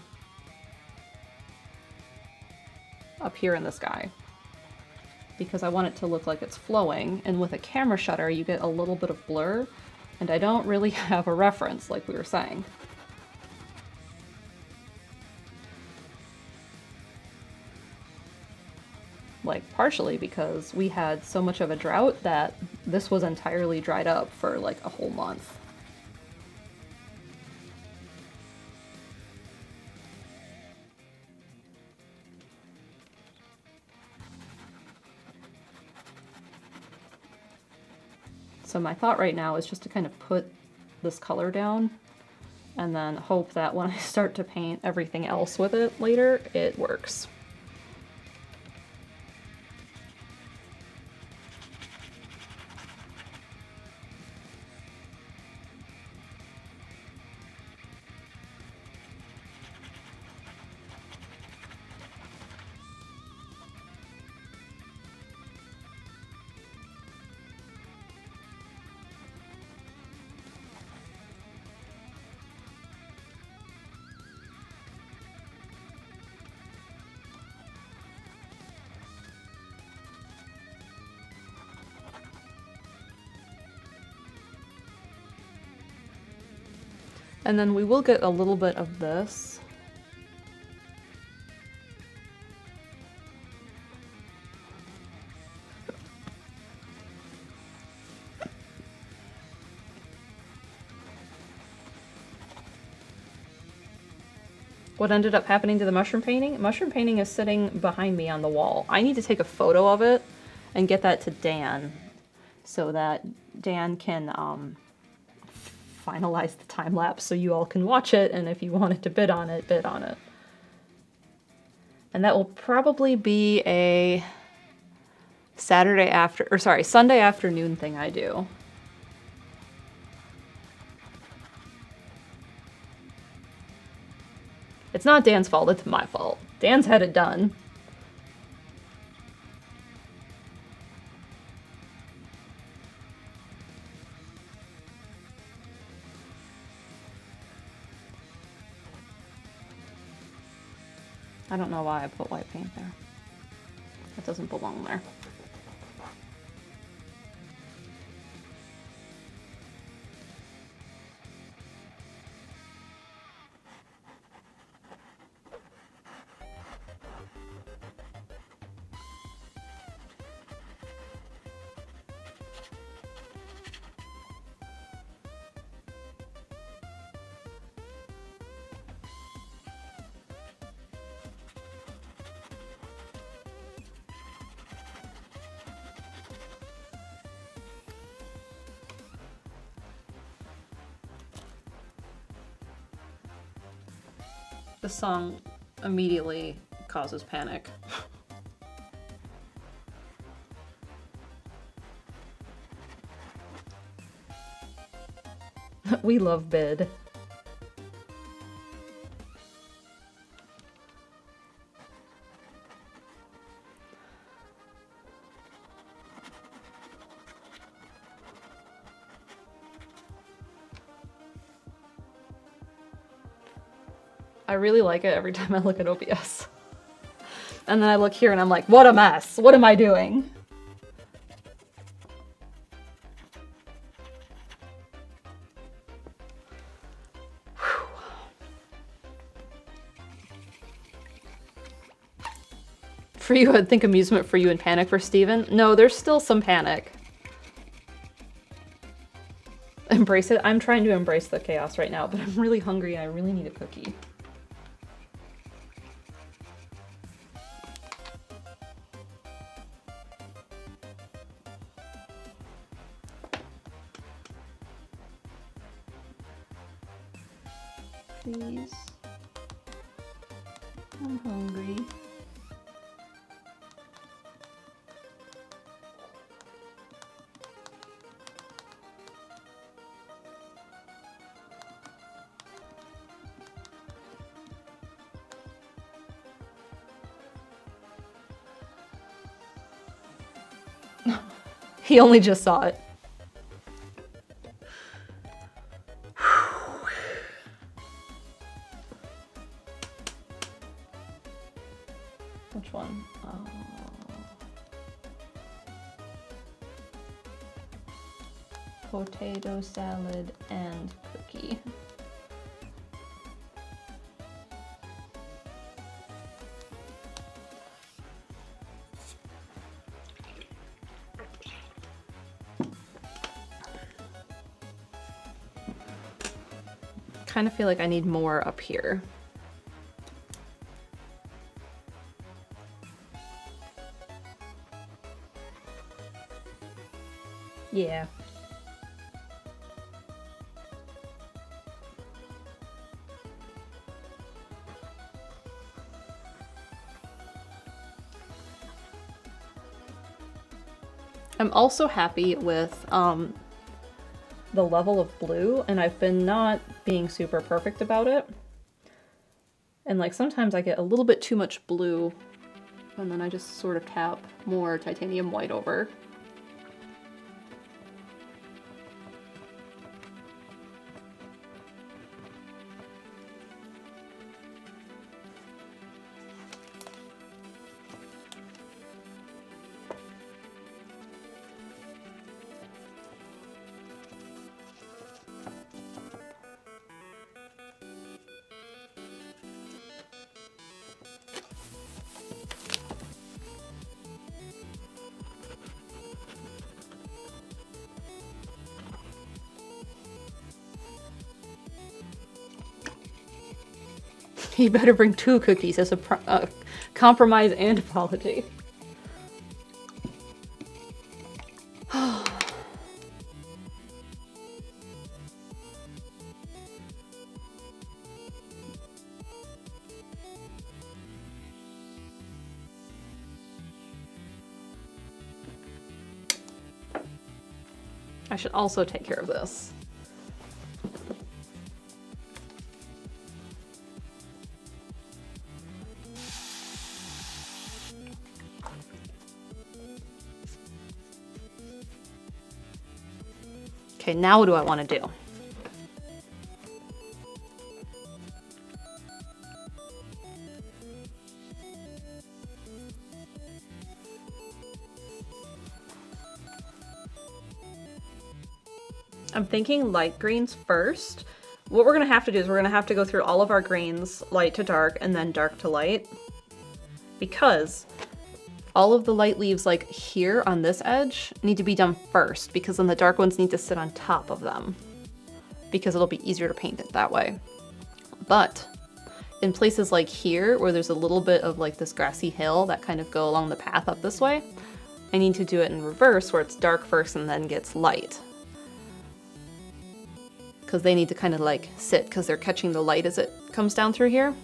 up here in the sky, because I want it to look like it's flowing, and with a camera shutter you get a little bit of blur, and I don't really have a reference like we were saying. like partially because we had so much of a drought that this was entirely dried up for like a whole month. So my thought right now is just to kind of put this color down and then hope that when I start to paint everything else with it later, it works. And then we will get a little bit of this. What ended up happening to the mushroom painting? Mushroom painting is sitting behind me on the wall. I need to take a photo of it and get that to Dan so that Dan can finalize the time lapse so you all can watch it, and if you wanted to bid on it, bid on it. And that will probably be a Sunday afternoon thing I do. It's not Dan's fault, it's my fault. Dan's had it done. I don't know why I put white paint there. That doesn't belong there. This song immediately causes panic. We love bid. I really like it every time I look at OBS. And then I look here and I'm like, what a mess! What am I doing? For you, I'd think amusement for you and panic for Steven. No, there's still some panic. Embrace it. I'm trying to embrace the chaos right now, but I'm really hungry and I really need a cookie. Please. I'm hungry. He only just saw it. Which one? Potato salad and cookie. Kind of feel like I need more up here. Yeah. I'm also happy with the level of blue, and I've been not being super perfect about it. And like sometimes I get a little bit too much blue, and then I just sort of tap more titanium white over. You better bring 2 cookies as a compromise and apology. I should also take care of this. Okay, now what do I want to do? I'm thinking light greens first. What we're gonna have to do is we're gonna have to go through all of our greens, light to dark, and then dark to light. Because all of the light leaves like here on this edge need to be done first, because then the dark ones need to sit on top of them, because it'll be easier to paint it that way. But in places like here, where there's a little bit of like this grassy hill that kind of go along the path up this way, I need to do it in reverse, where it's dark first and then gets light. Because they need to kind of like sit, because they're catching the light as it comes down through here.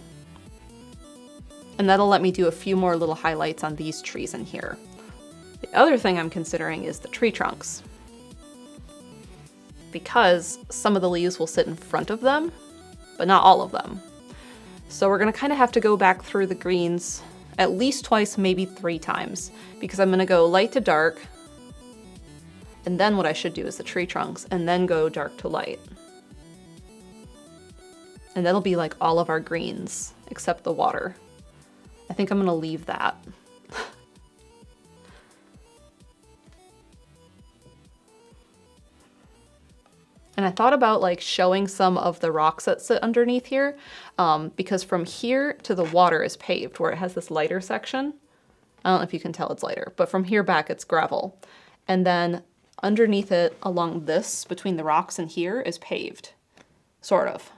And that'll let me do a few more little highlights on these trees in here. The other thing I'm considering is the tree trunks, because some of the leaves will sit in front of them, but not all of them. So we're gonna kind of have to go back through the greens at least twice, maybe 3 times, because I'm gonna go light to dark, and then what I should do is the tree trunks, and then go dark to light. And that'll be like all of our greens, except the water. I think I'm gonna leave that. And I thought about like showing some of the rocks that sit underneath here, because from here to the water is paved, where it has this lighter section. I don't know if you can tell it's lighter, but from here back it's gravel. And then underneath it, along this, between the rocks and here, is paved, sort of.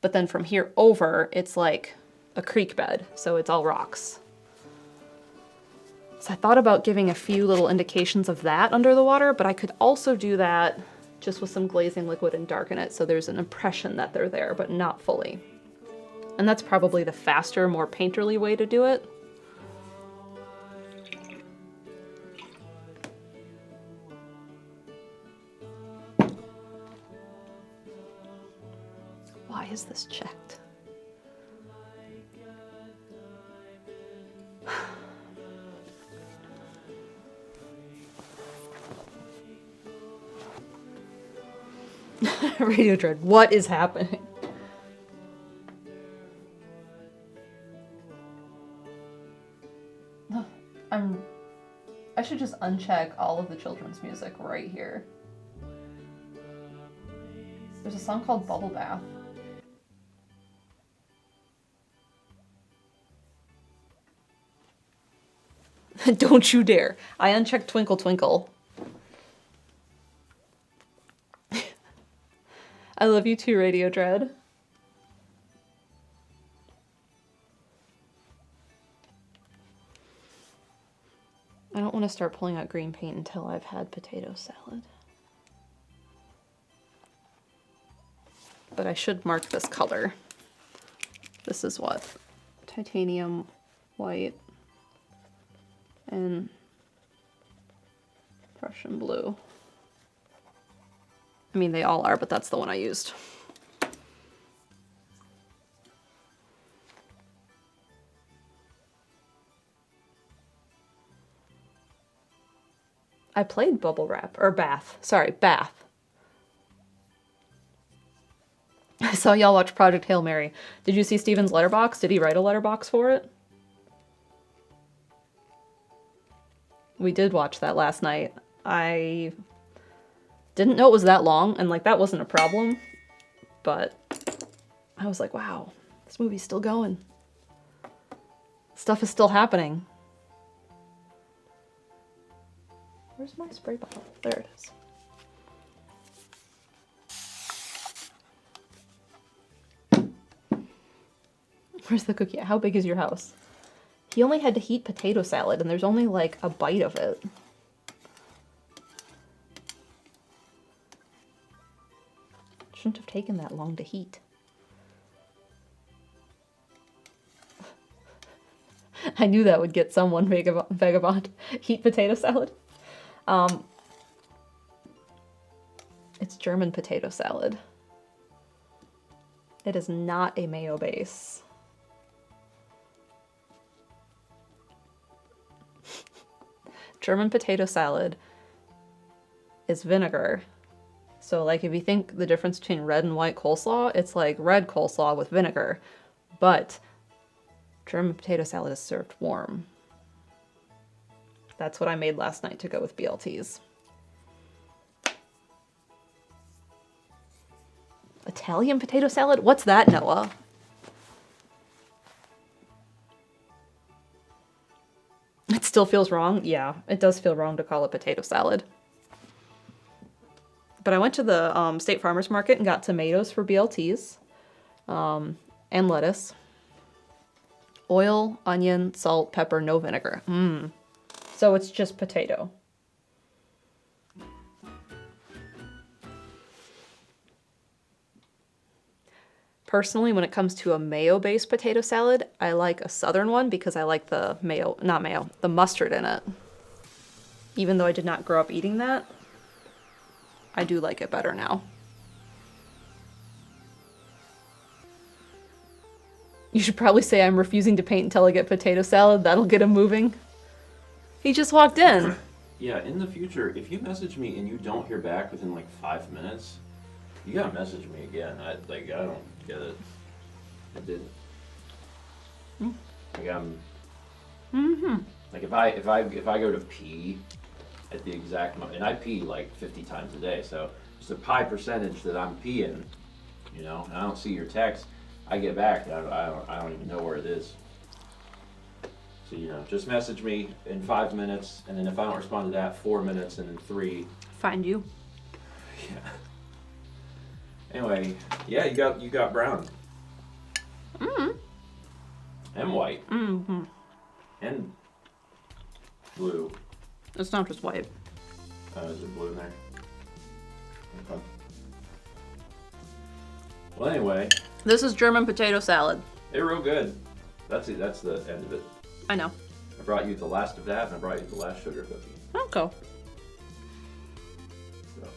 But then from here over, it's like a creek bed, so it's all rocks. So I thought about giving a few little indications of that under the water, but I could also do that just with some glazing liquid and darken it, so there's an impression that they're there, but not fully. And that's probably the faster, more painterly way to do it. Why is this checked? Radio Dread, what is happening? I should just uncheck all of the children's music right here. There's a song called Bubble Bath. Don't you dare. I unchecked Twinkle Twinkle. I love you too, Radio Dread. I don't want to start pulling out green paint until I've had potato salad. But I should mark this color. This is what? Titanium white and Prussian blue. I mean, they all are, but that's the one I used. I played bubble wrap, or bath. Sorry, bath. I saw y'all watch Project Hail Mary. Did you see Steven's letterbox? Did he write a letterbox for it? We did watch that last night. I didn't know it was that long, and like that wasn't a problem, but I was like, wow, this movie's still going. Stuff is still happening. Where's my spray bottle? There it is. Where's the cookie? How big is your house? He only had to heat potato salad, and there's only like a bite of it. Shouldn't have taken that long to heat. I knew that would get someone, Vagabond. Heat potato salad. It's German potato salad. It is not a mayo base. German potato salad is vinegar. So like if you think the difference between red and white coleslaw, it's like red coleslaw with vinegar. But German potato salad is served warm. That's what I made last night to go with BLTs. Italian potato salad? What's that, Noah? It still feels wrong? Yeah, it does feel wrong to call it potato salad. But I went to the State Farmers Market and got tomatoes for BLTs, and lettuce. Oil, onion, salt, pepper, no vinegar. So it's just potato. Personally, when it comes to a mayo-based potato salad, I like a southern one because I like the the mustard in it. Even though I did not grow up eating that, I do like it better now. You should probably say I'm refusing to paint until I get potato salad. That'll get him moving. He just walked in. Yeah, in the future, if you message me and you don't hear back within like 5 minutes, you gotta message me again. I don't get it. I didn't. Like like if I go to pee at the exact moment, and I pee like 50 times a day, so it's a high percentage that I'm peeing, you know, and I don't see your text. I get back, and I don't even know where it is. So, you know, just message me in 5 minutes, and then if I don't respond to that, 4 minutes, and then 3. Find you. Yeah. Anyway, yeah, you got brown. And white. And blue. It's not just white. Is there blue in there? Okay. Well, anyway. This is German potato salad. They're real good. That's it. That's the end of it. I know. I brought you the last of that, and I brought you the last sugar cookie. Okay. So.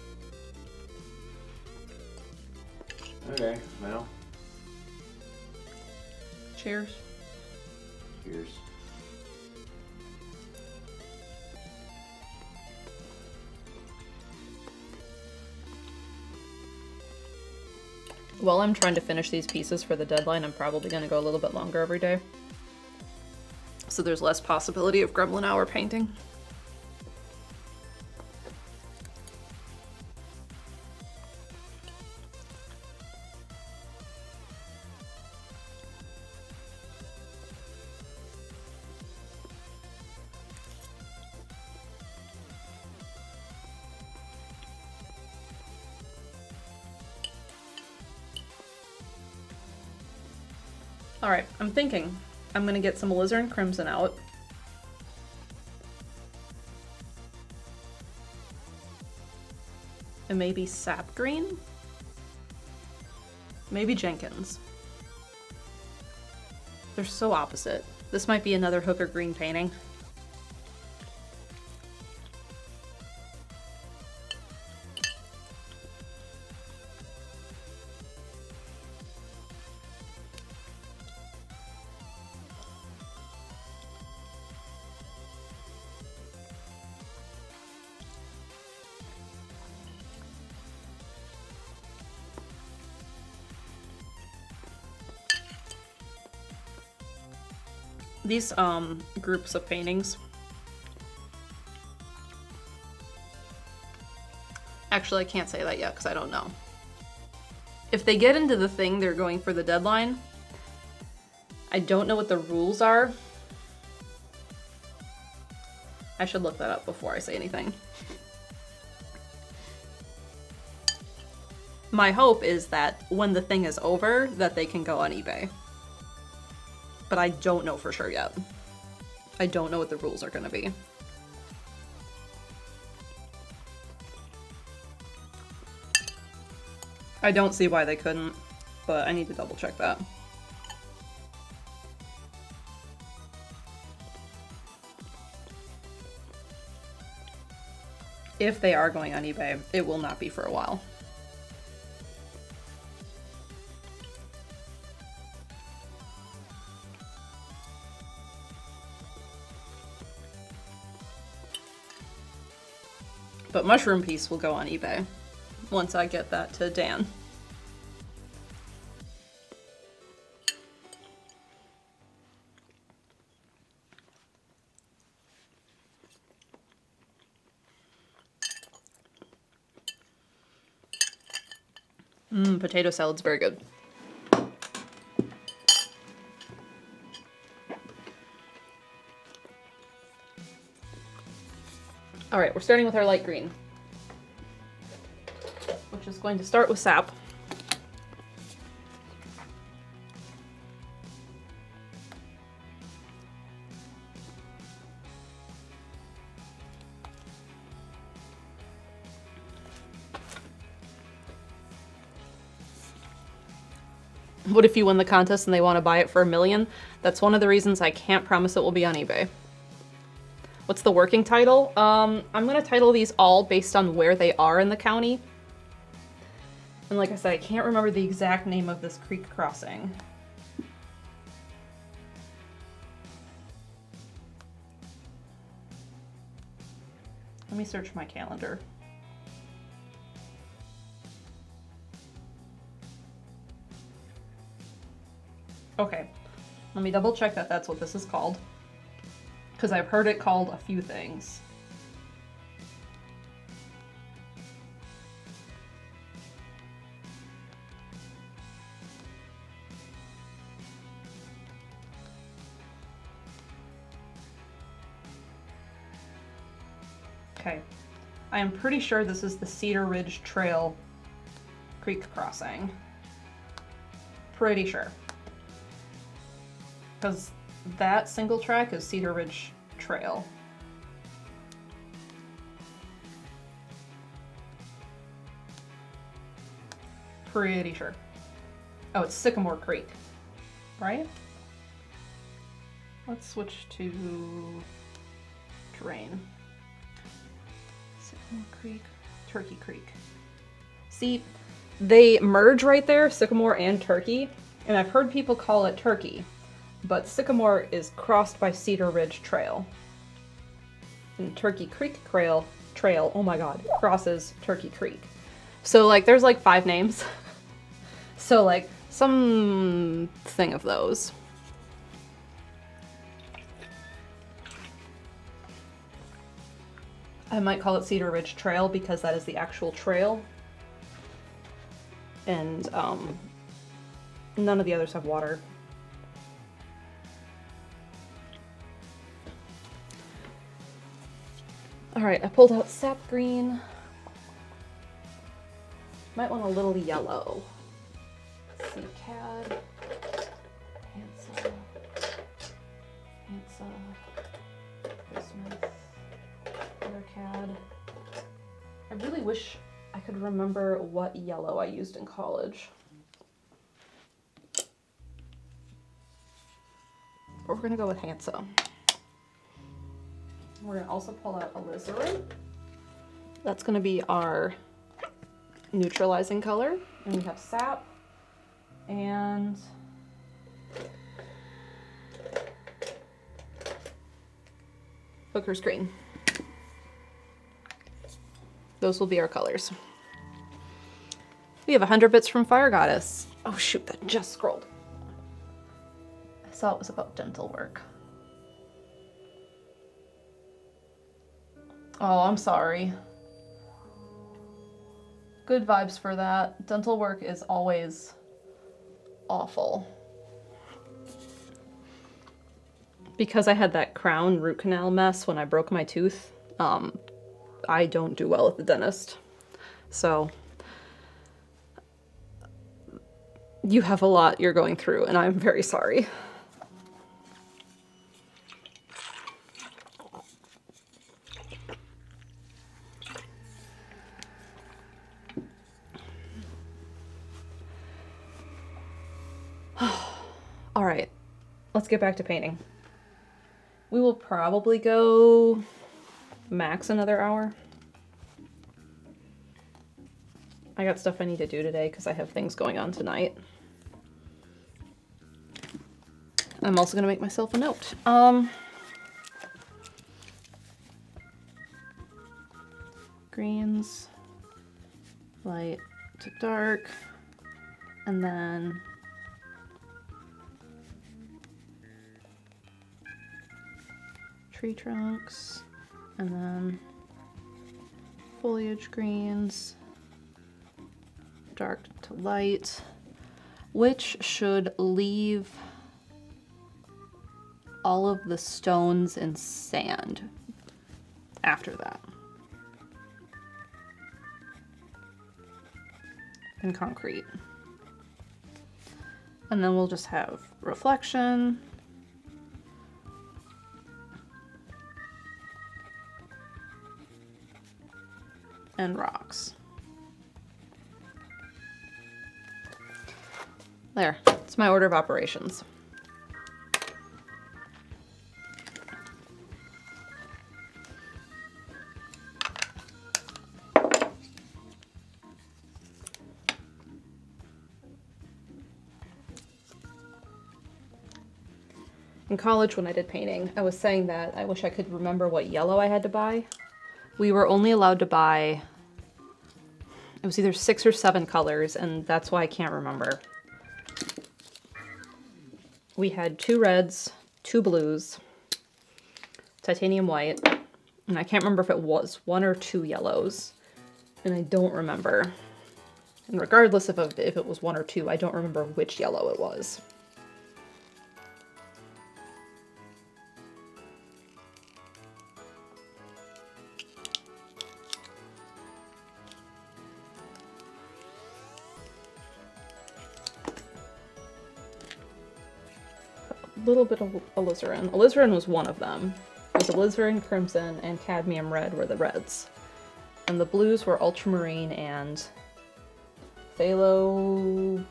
Okay, well. Cheers. Cheers. While I'm trying to finish these pieces for the deadline, I'm probably going to go a little bit longer every day. So there's less possibility of gremlin hour painting. All right, I'm thinking I'm gonna get some alizarin crimson out. and maybe sap green? Maybe Jenkins. They're so opposite. This might be another hooker green painting. These groups of paintings, actually I can't say that yet because I don't know. If they get into the thing they're going for the deadline, I don't know what the rules are. I should look that up before I say anything. My hope is that when the thing is over, that they can go on eBay. But I don't know for sure yet. I don't know what the rules are gonna be. I don't see why they couldn't, but I need to double check that. If they are going on eBay, it will not be for a while. But Mushroom Piece will go on eBay once I get that to Dan. Potato salad's very good. All right, we're starting with our light green, which is going to start with sap. What if you win the contest and they want to buy it for $1 million? That's one of the reasons I can't promise it will be on eBay. What's the working title? I'm gonna title these all based on where they are in the county. And like I said, I can't remember the exact name of this creek crossing. Let me search my calendar. Okay, let me double check that that's what this is called, because I've heard it called a few things. Okay, I am pretty sure this is the Cedar Ridge Trail Creek Crossing. Pretty sure. Because that single track is Cedar Ridge Trail. Pretty sure. Oh, it's Sycamore Creek, right? Let's switch to terrain. Sycamore Creek, Turkey Creek. See, they merge right there, Sycamore and Turkey, and I've heard people call it Turkey. But Sycamore is crossed by Cedar Ridge Trail. And Turkey Creek Trail, oh my god, crosses Turkey Creek. So like there's like 5 names. So like some thing of those. I might call it Cedar Ridge Trail because that is the actual trail. And none of the others have water. Alright, I pulled out sap green. Might want a little yellow. Let's see, Cad. Hansa. Christmas. Other Cad. I really wish I could remember what yellow I used in college. But we're gonna go with Hansa. We're gonna also pull out alizarin. That's gonna be our neutralizing color. And we have sap and Hooker's green. Those will be our colors. We have 100 bits from Fire Goddess. Oh shoot, that just scrolled. I saw it was about dental work. Oh, I'm sorry. Good vibes for that. Dental work is always awful. Because I had that crown root canal mess when I broke my tooth, I don't do well at the dentist. So you have a lot you're going through, and I'm very sorry. All right, let's get back to painting. We will probably go max another hour. I got stuff I need to do today because I have things going on tonight. I'm also gonna make myself a note. Greens, light to dark, and then tree trunks, and then foliage greens, dark to light, which should leave all of the stones and sand after that. And concrete. And then we'll just have reflection, and rocks. There, it's my order of operations. In college, when I did painting, I was saying that I wish I could remember what yellow I had to buy. We were only allowed to buy, it was either 6 or 7 colors, and that's why I can't remember. We had 2 reds, 2 blues, titanium white, and I can't remember if it was 1 or 2 yellows, and I don't remember. And regardless if it was 1 or 2, I don't remember which yellow it was. Little bit of alizarin. Alizarin was one of them. It was alizarin, crimson, and cadmium red were the reds. And the blues were ultramarine and phthalo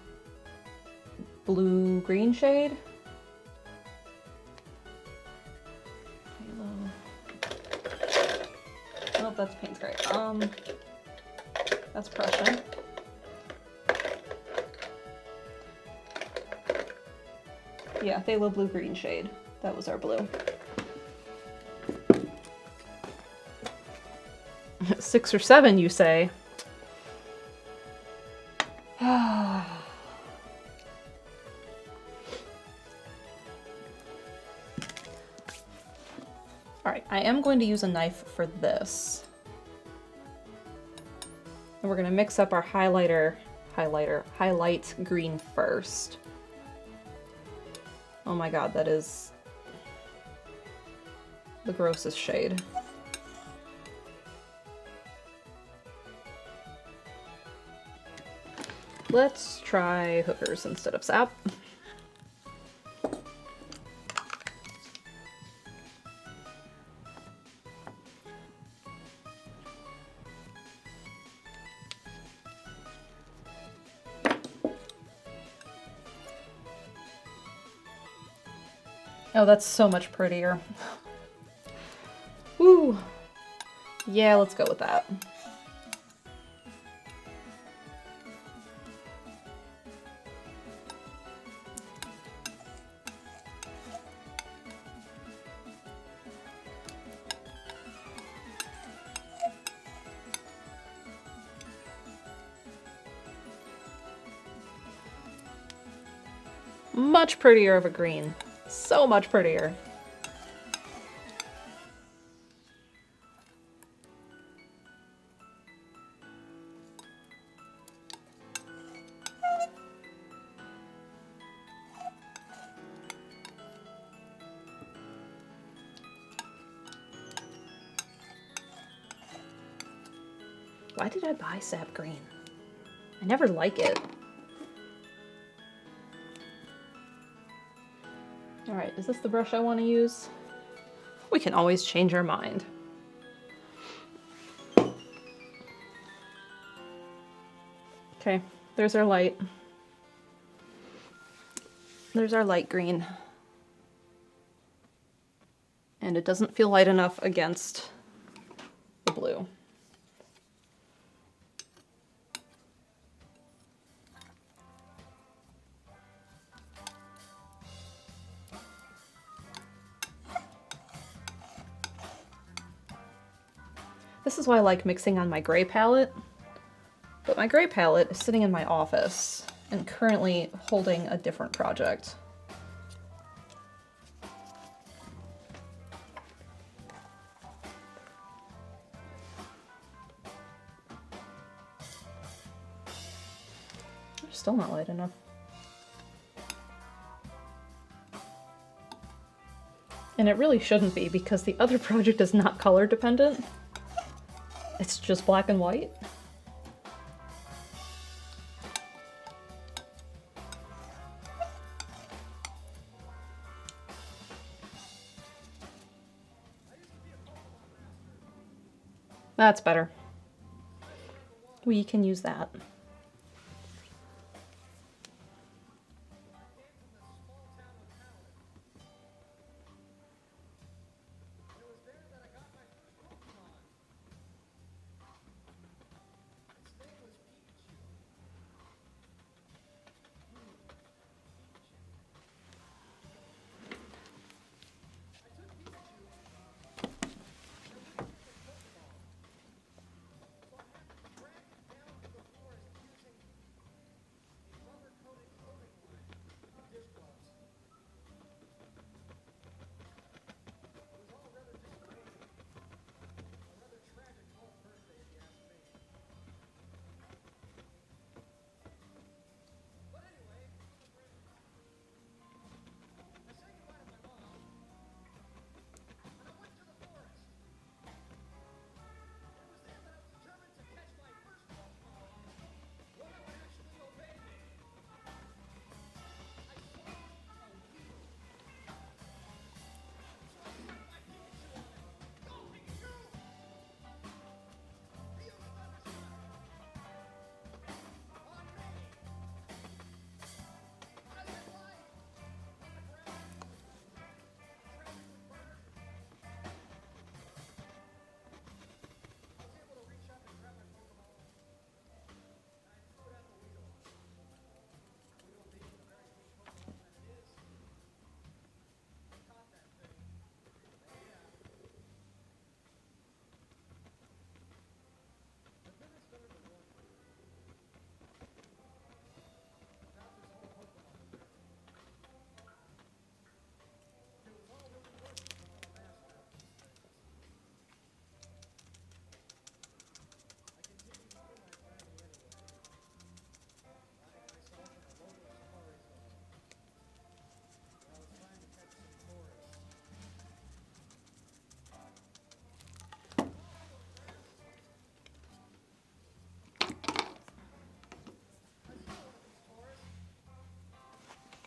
blue green shade. Phthalo. Oh, that's paint's great. That's Prussian. Yeah, phthalo blue green shade. That was our blue. 6 or 7, you say? Alright, I am going to use a knife for this. And we're going to mix up our highlight green first. Oh my god, that is the grossest shade. Let's try hookers instead of sap. Oh, that's so much prettier. Woo! Yeah, let's go with that. Much prettier of a green. So much prettier. Why did I buy sap green? I never like it. Alright, is this the brush I want to use? We can always change our mind. Okay, there's our light. There's our light green. And it doesn't feel light enough against the blue. This is why I like mixing on my gray palette, but my gray palette is sitting in my office and currently holding a different project. They're still not light enough. And it really shouldn't be because the other project is not color dependent. It's just black and white. That's better. We can use that.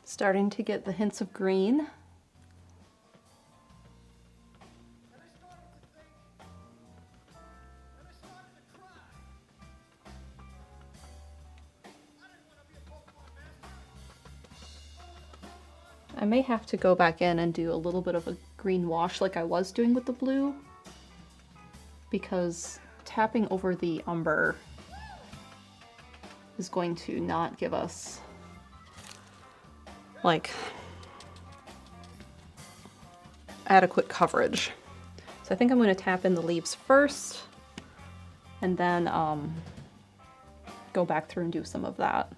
Starting to get the hints of green. I may have to go back in and do a little bit of a green wash like I was doing with the blue, because tapping over the umber is going to not give us like adequate coverage. So I think I'm going to tap in the leaves first and then go back through and do some of that.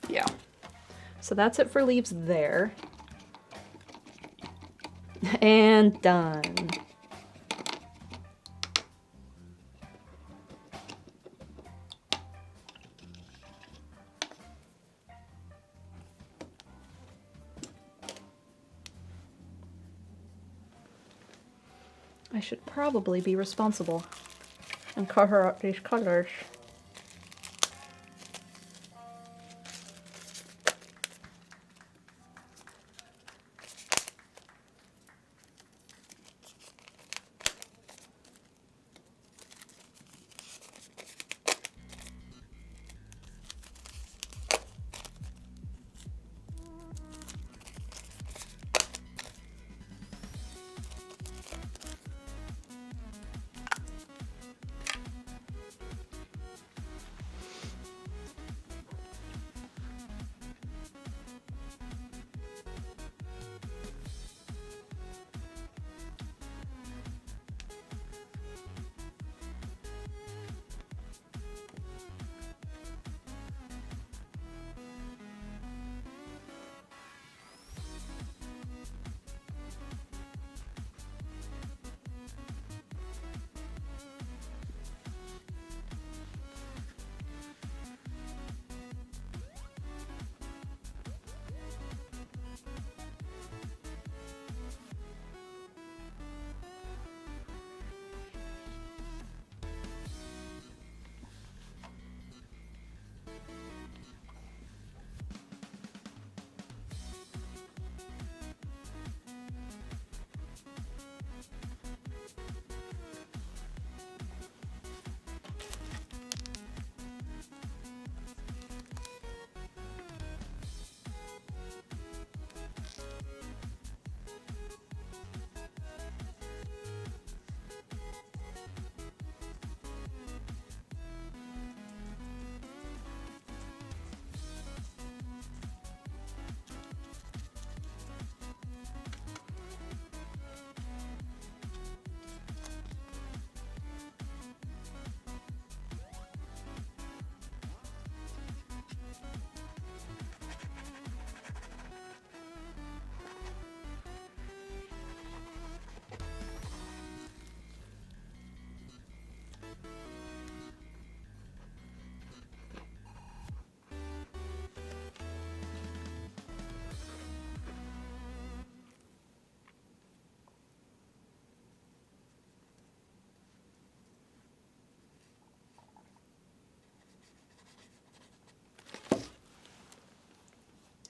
Yeah, so that's it for leaves there. And done. I should probably be responsible and cover up these colors.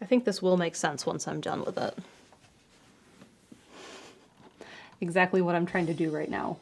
I think this will make sense once I'm done with it. Exactly what I'm trying to do right now.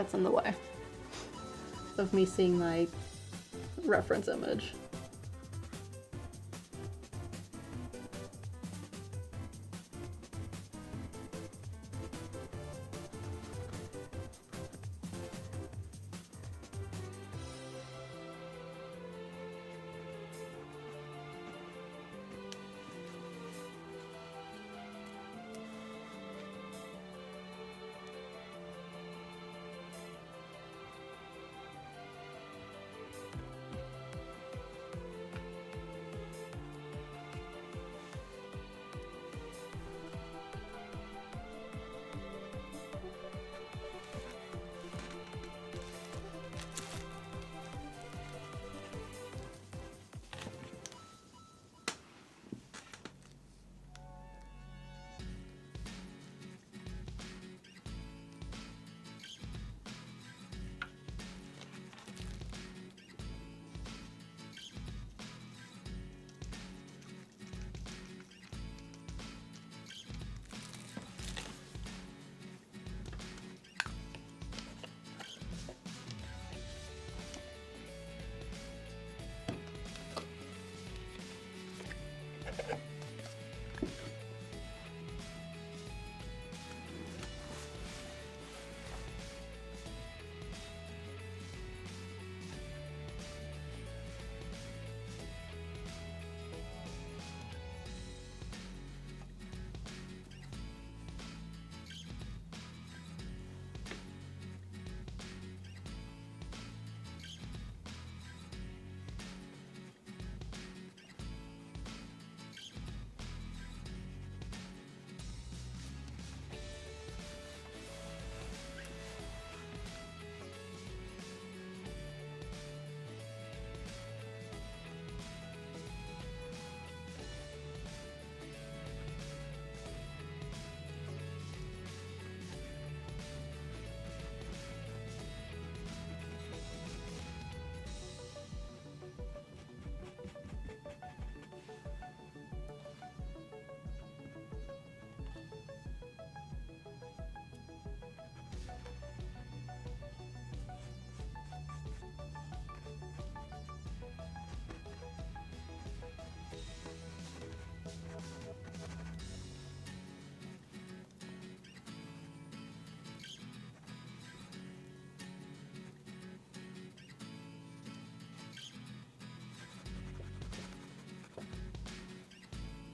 That's in the way of me seeing my reference image.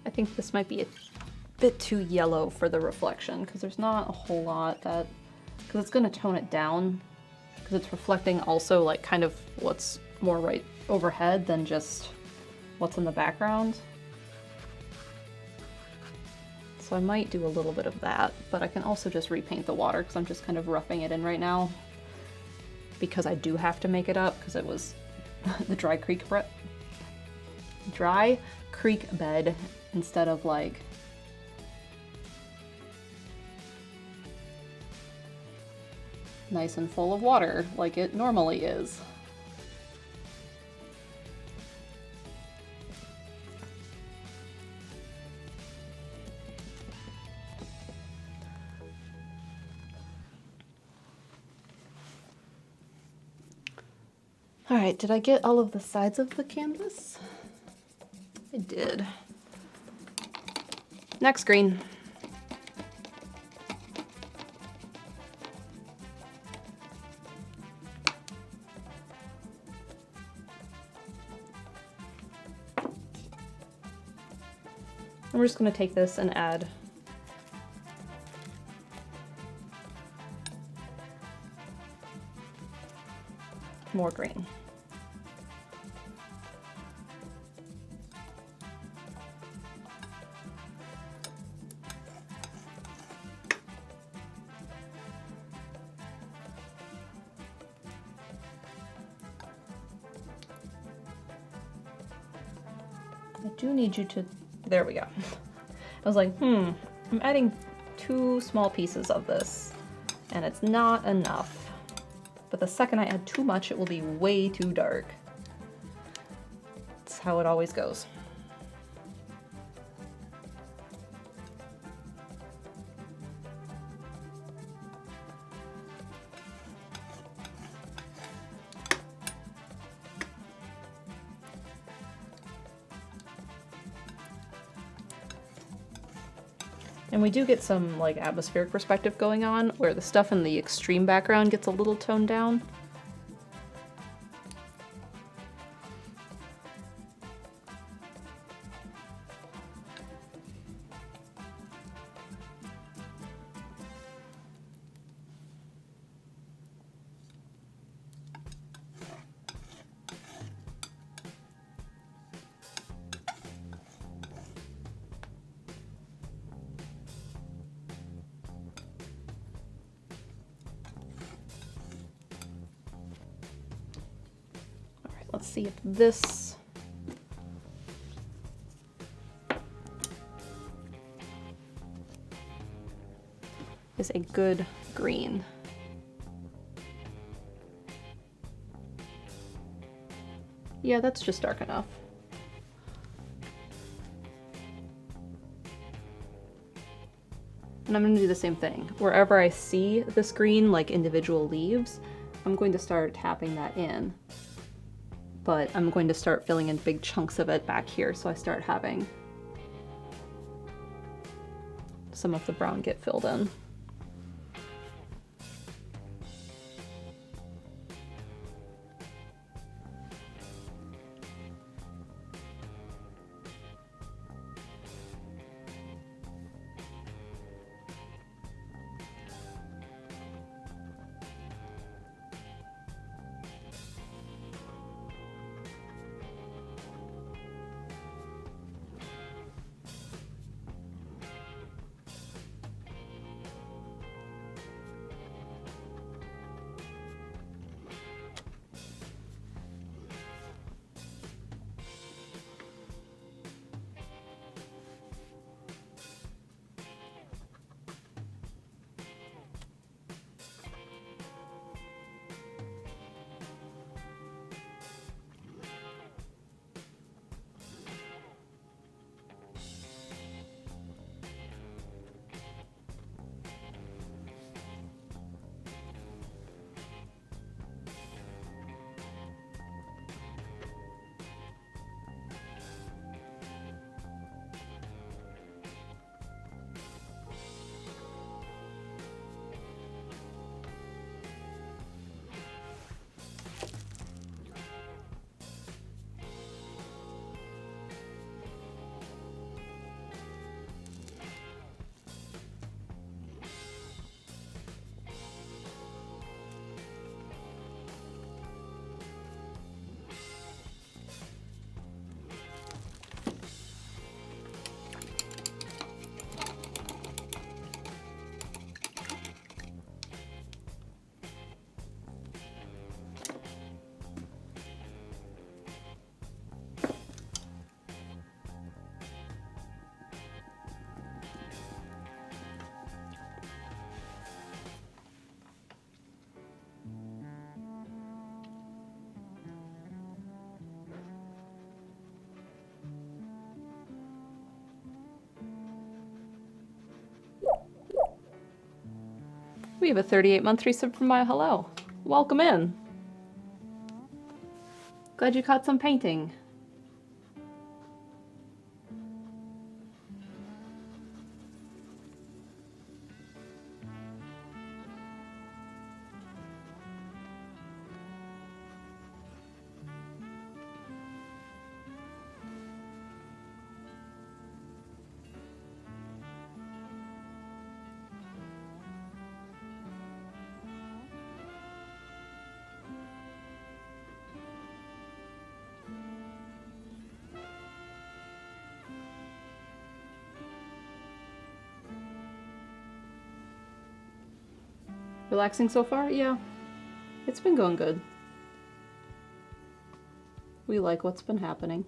I think this might be a bit too yellow for the reflection because there's not a whole lot that, because it's going to tone it down because it's reflecting also like kind of what's more right overhead than just what's in the background. So I might do a little bit of that, but I can also just repaint the water because I'm just kind of roughing it in right now because I do have to make it up because it was the dry creek bed instead of like nice and full of water like it normally is. All right, did I get all of the sides of the canvas? I did. Next green. And we're just going to take this and add more green. I do need you to, there we go. I was like, I'm adding 2 small pieces of this and it's not enough. But the second I add too much, it will be way too dark. That's how it always goes. And we do get some like atmospheric perspective going on where the stuff in the extreme background gets a little toned down. Let's see if this is a good green. Yeah, that's just dark enough. And I'm going to do the same thing. Wherever I see this green, like individual leaves, I'm going to start tapping that in. But I'm going to start filling in big chunks of it back here, so I start having some of the brown get filled in. We have a 38-month resub from my hello. Welcome in. Glad you caught some painting. Relaxing so far? Yeah. It's been going good. We like what's been happening.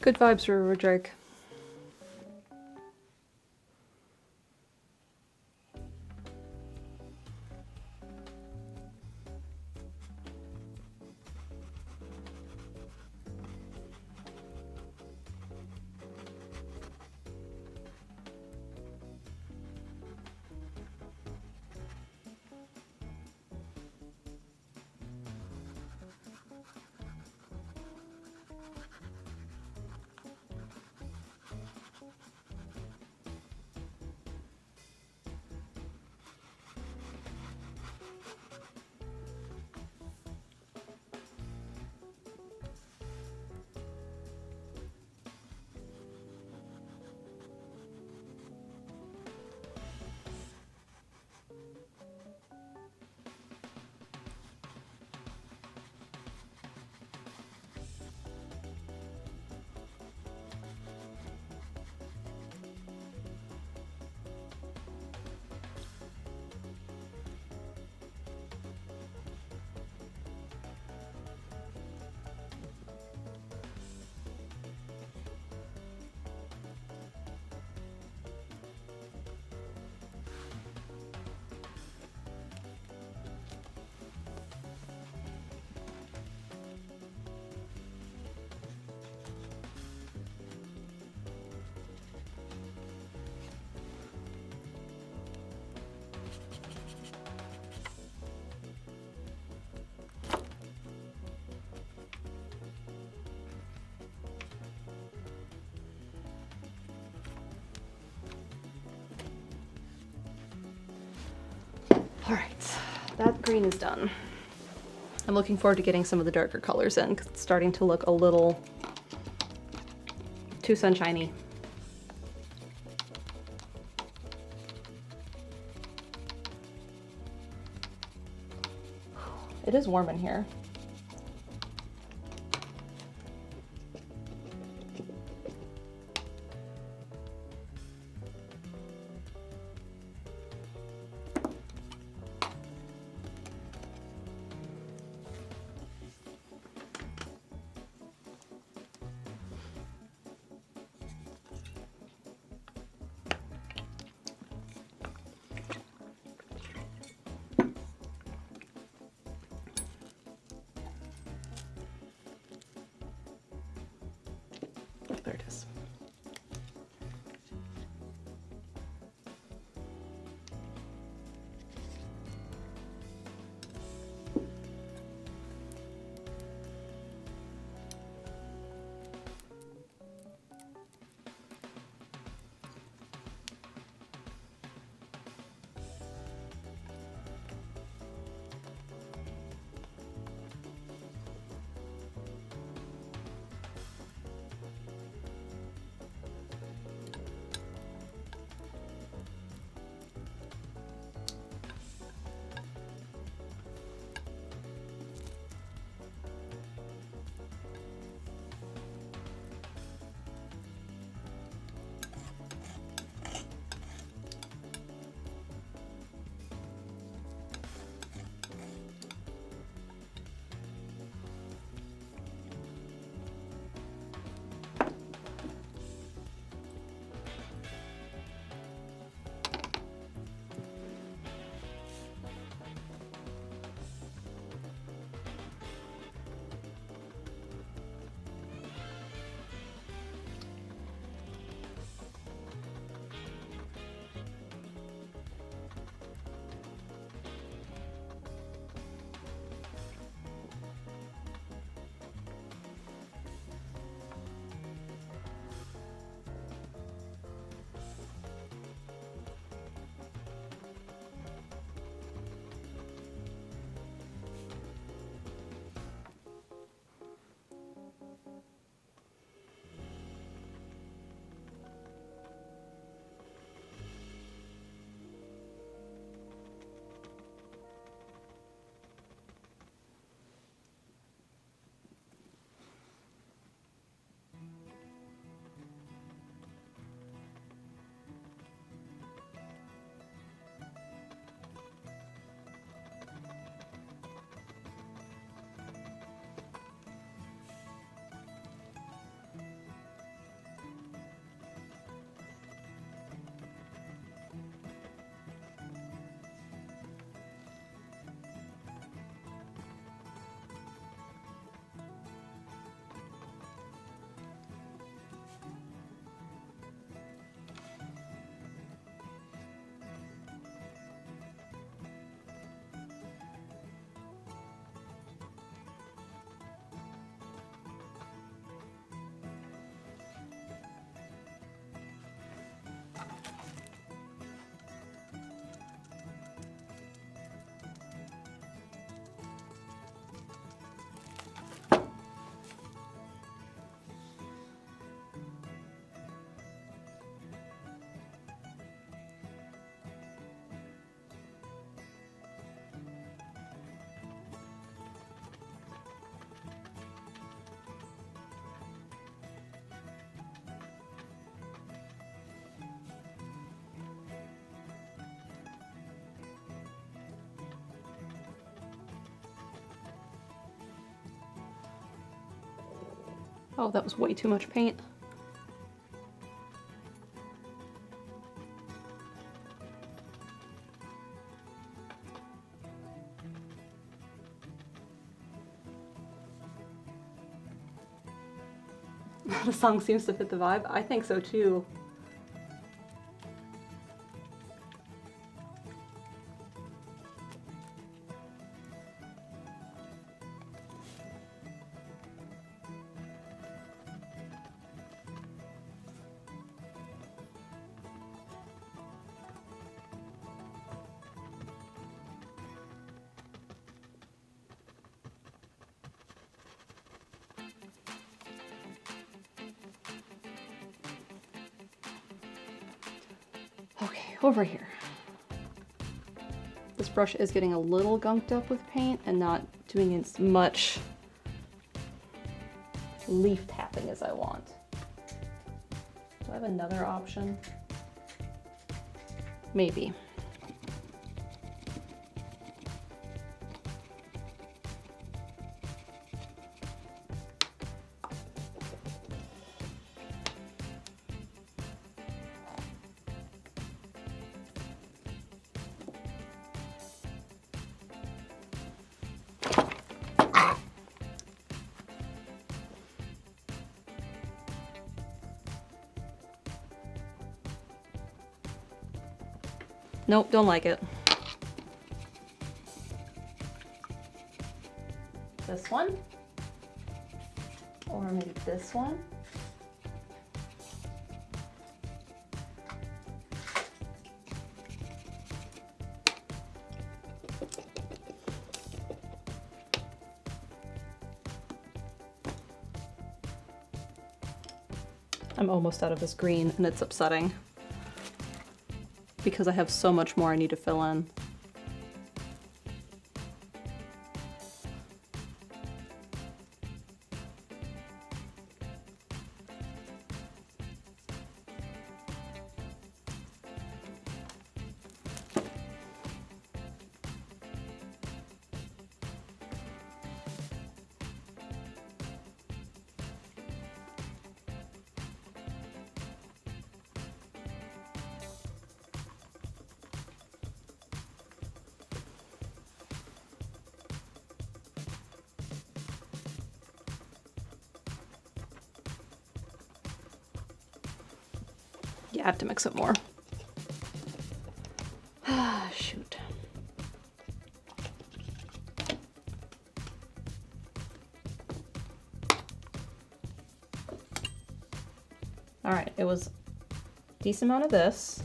Good vibes for Drake. All right, that green is done. I'm looking forward to getting some of the darker colors in because it's starting to look a little too sunshiny. It is warm in here. Oh, that was way too much paint. The song seems to fit the vibe. I think so too. Okay, over here. This brush is getting a little gunked up with paint and not doing as much leaf tapping as I want. Do I have another option? Maybe. Nope, don't like it. This one? Or maybe this one? I'm almost out of this green and it's upsetting, because I have so much more I need to fill in. Yeah, I have to mix it more. Ah, shoot. All right, it was a decent amount of this.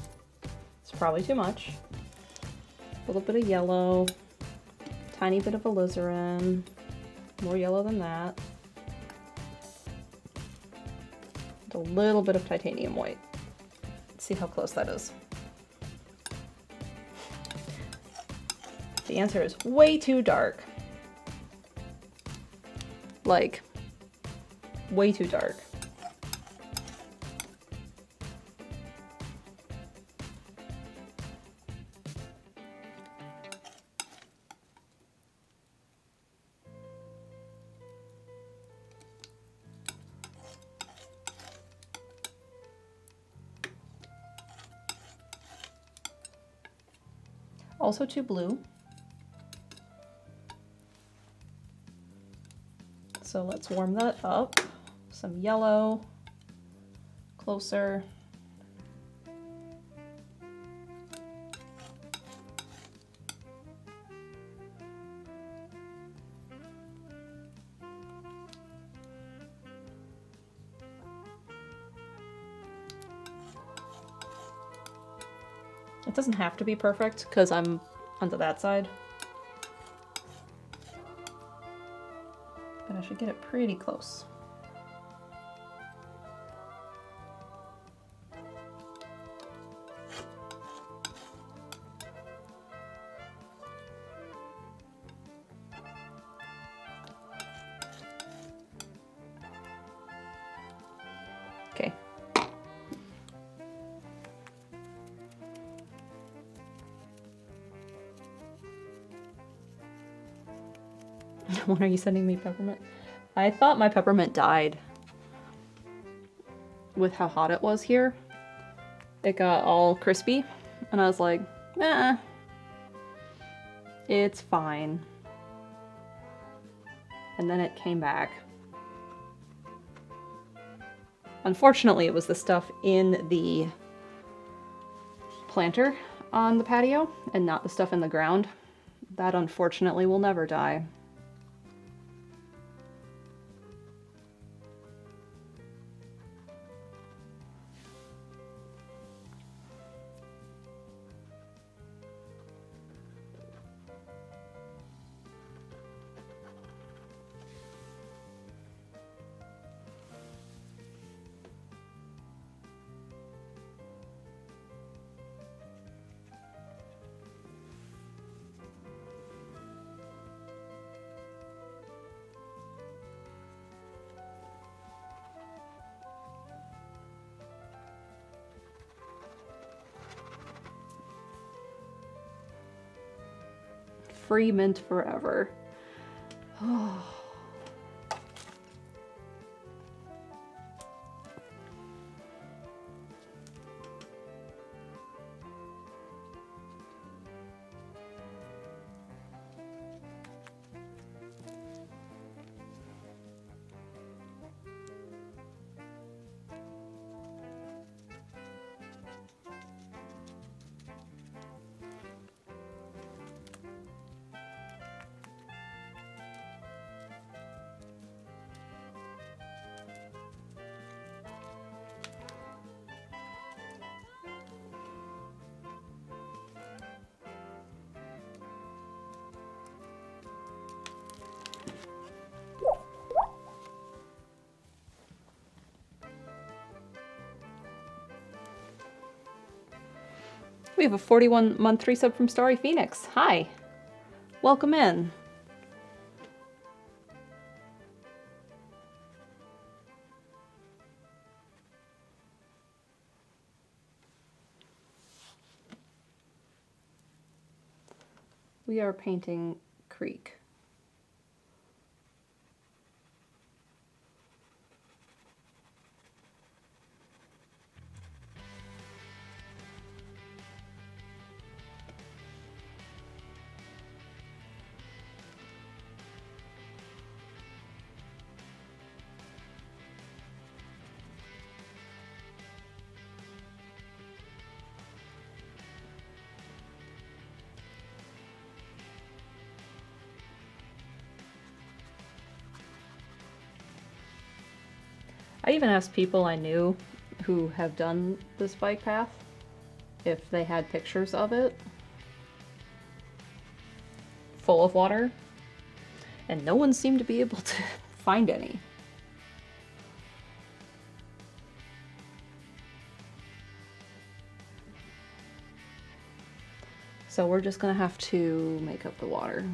It's probably too much. A little bit of yellow, tiny bit of alizarin, more yellow than that. And a little bit of titanium white. See how close that is. The answer is way too dark. Like, way too dark. Also too blue. So let's warm that up. Some yellow, closer. It doesn't have to be perfect because I'm onto that side. But I should get it pretty close. Okay. When are you sending me peppermint? I thought my peppermint died. with how hot it was here, it got all crispy, and I was like, it's fine. And then it came back. Unfortunately, it was the stuff in the planter on the patio and not the stuff in the ground. That unfortunately will never die. Free mint forever. We have a 41-month resub from Starry Phoenix. Hi. Welcome in. We are painting Creek. I even asked people I knew who have done this bike path if they had pictures of it full of water, and no one seemed to be able to find any. So we're just gonna have to make up the water.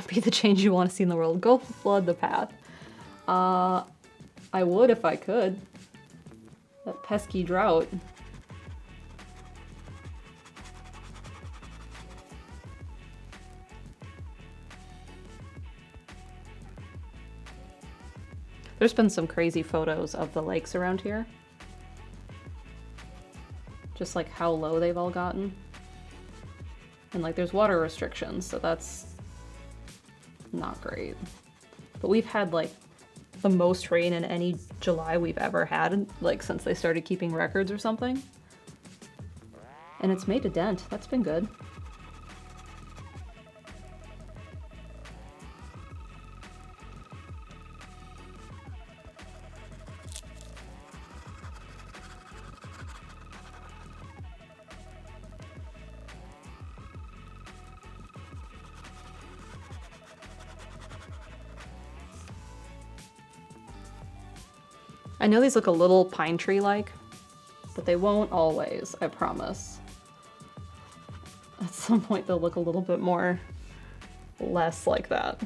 Be the change you want to see in the world. Go flood the path. I would if I could. That pesky drought. There's been some crazy photos of the lakes around here. Just like how low they've all gotten. And like there's water restrictions, so that's not great. But we've had like the most rain in any July we've ever had, like since they started keeping records or something. And it's made a dent. That's been good. I know these look a little pine tree-like, but they won't always, I promise. At some point they'll look a little bit more, less like that.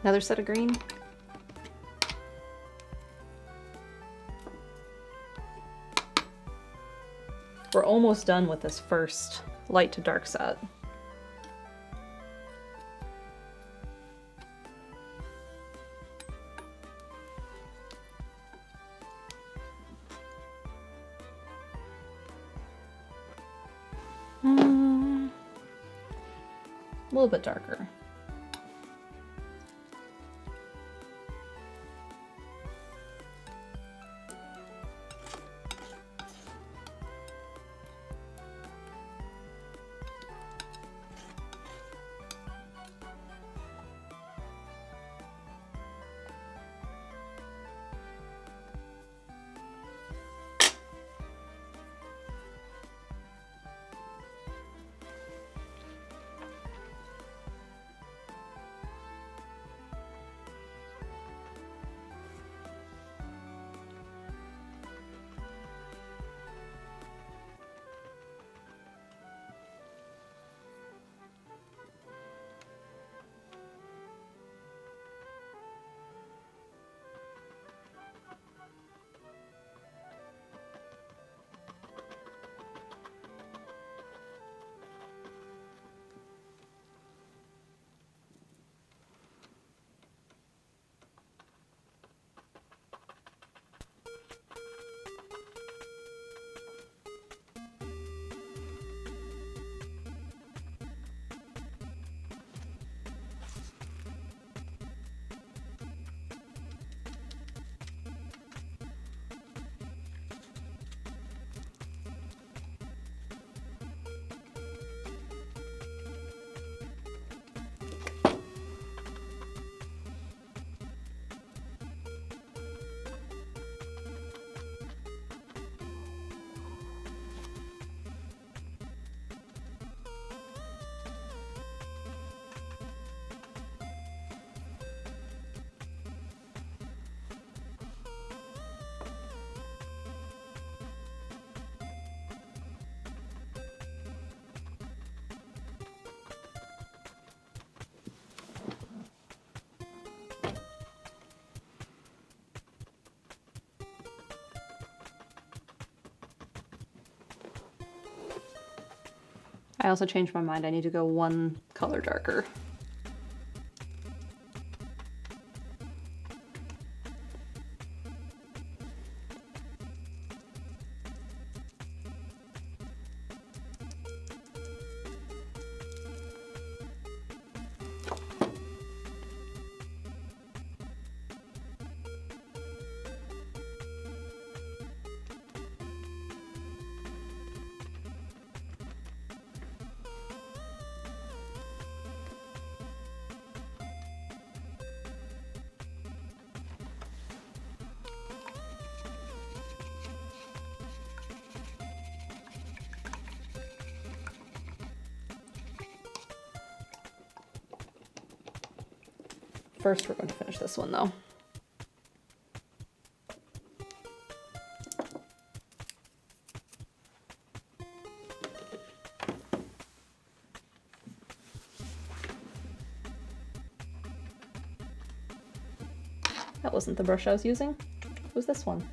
Another set of green. We're almost done with this first light to dark set. A little bit darker. I also changed my mind. I need to go one color darker. First, we're going to finish this one though. That wasn't the brush I was using. It was this one.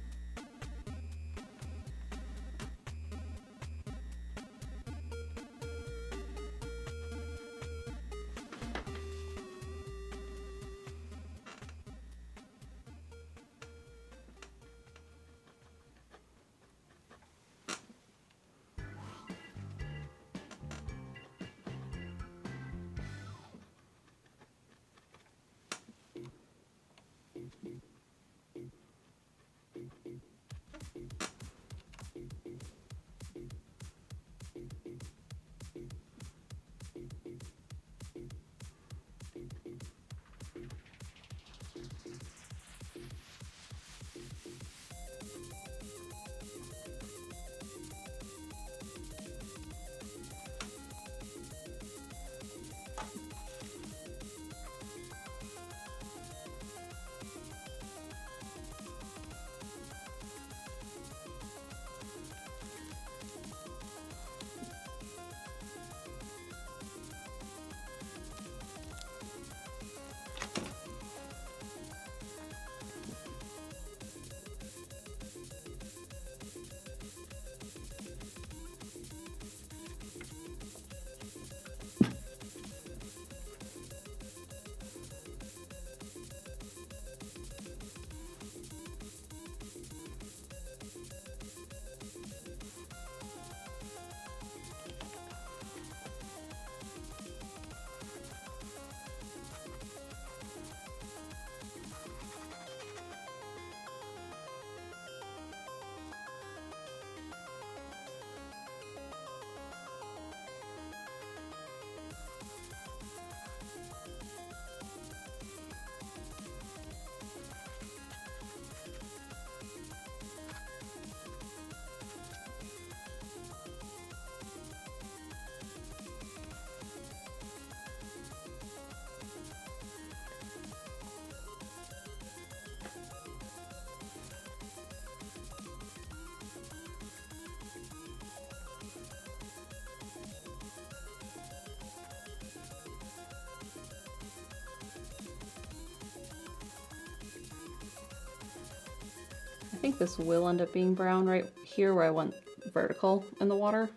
I think this will end up being brown right here where I went vertical in the water.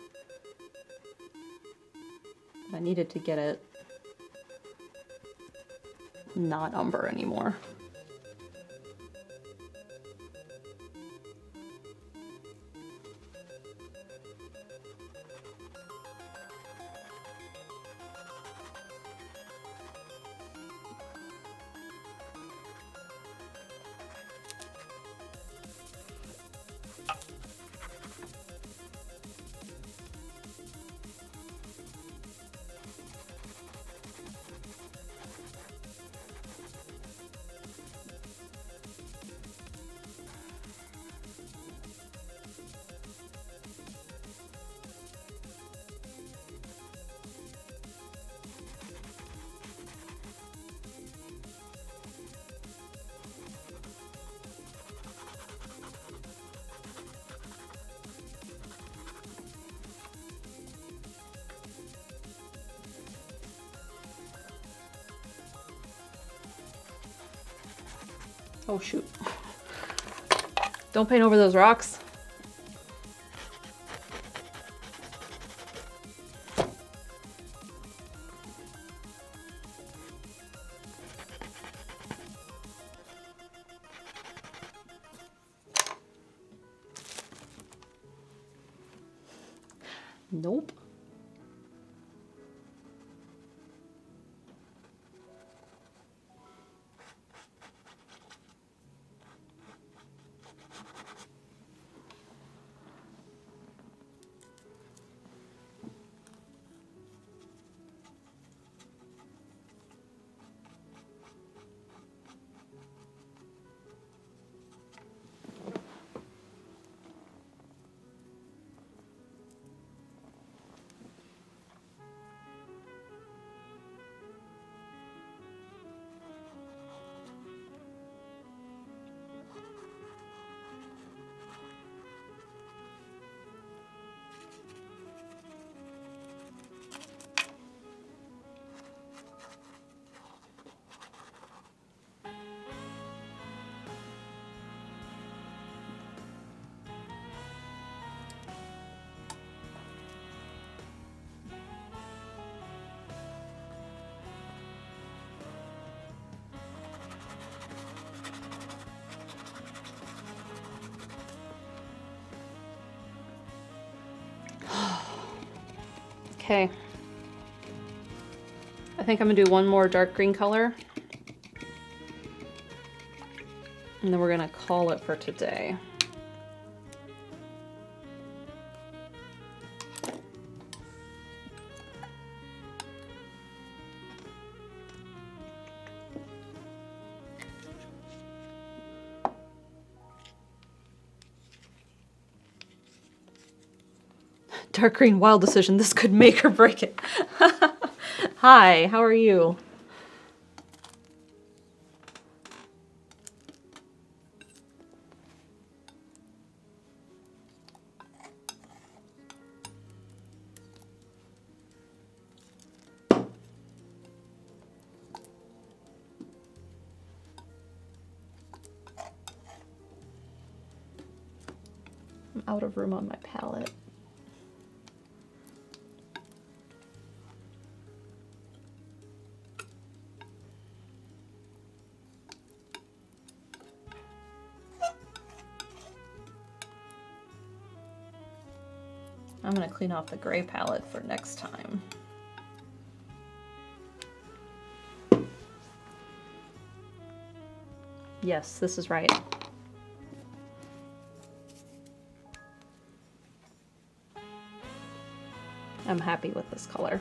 I needed to get it not umber anymore. Oh shoot. Don't paint over those rocks. Nope. Okay. I think I'm gonna do one more dark green color. And then we're gonna call it for today. Dark green, wild decision. This could make or break it. Hi, how are you? I'm out of room on my palette. I'm gonna clean off the gray palette for next time. Yes, this is right. I'm happy with this color.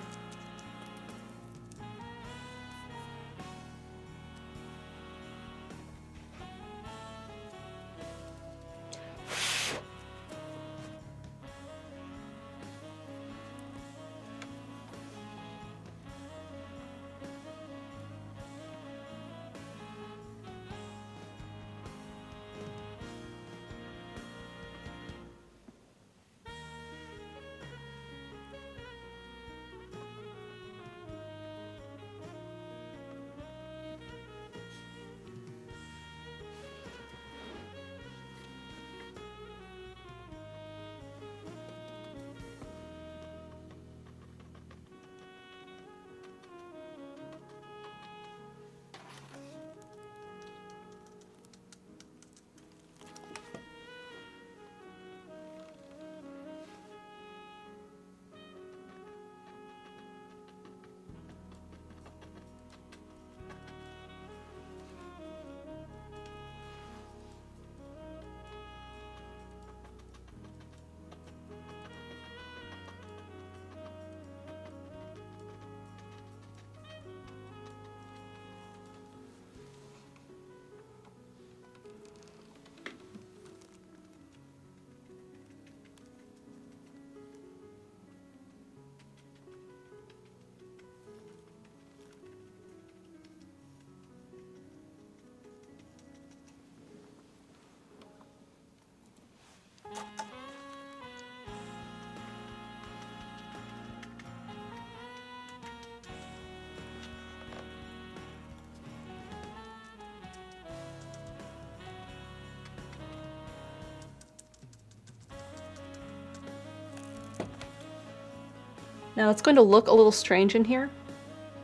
Now it's going to look a little strange in here,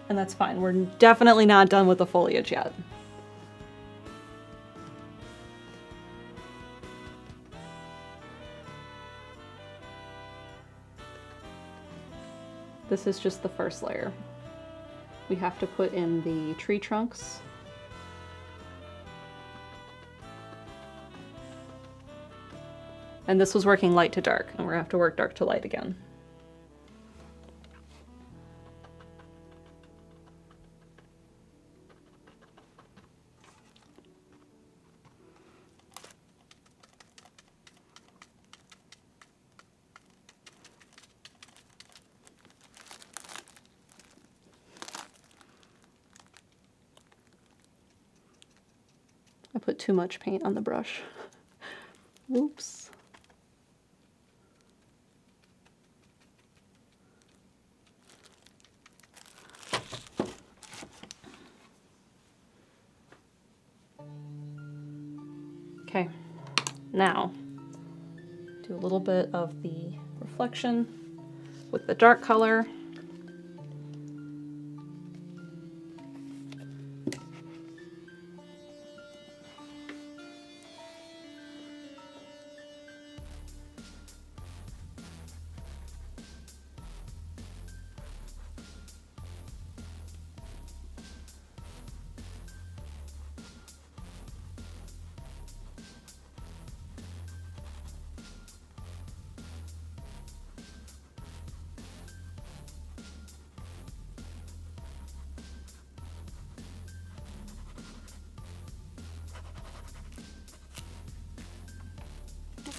and that's fine. We're definitely not done with the foliage yet. This is just the first layer. We have to put in the tree trunks. And this was working light to dark, and we're gonna have to work dark to light again. I put too much paint on the brush. Whoops. Okay, now do a little bit of the reflection with the dark color.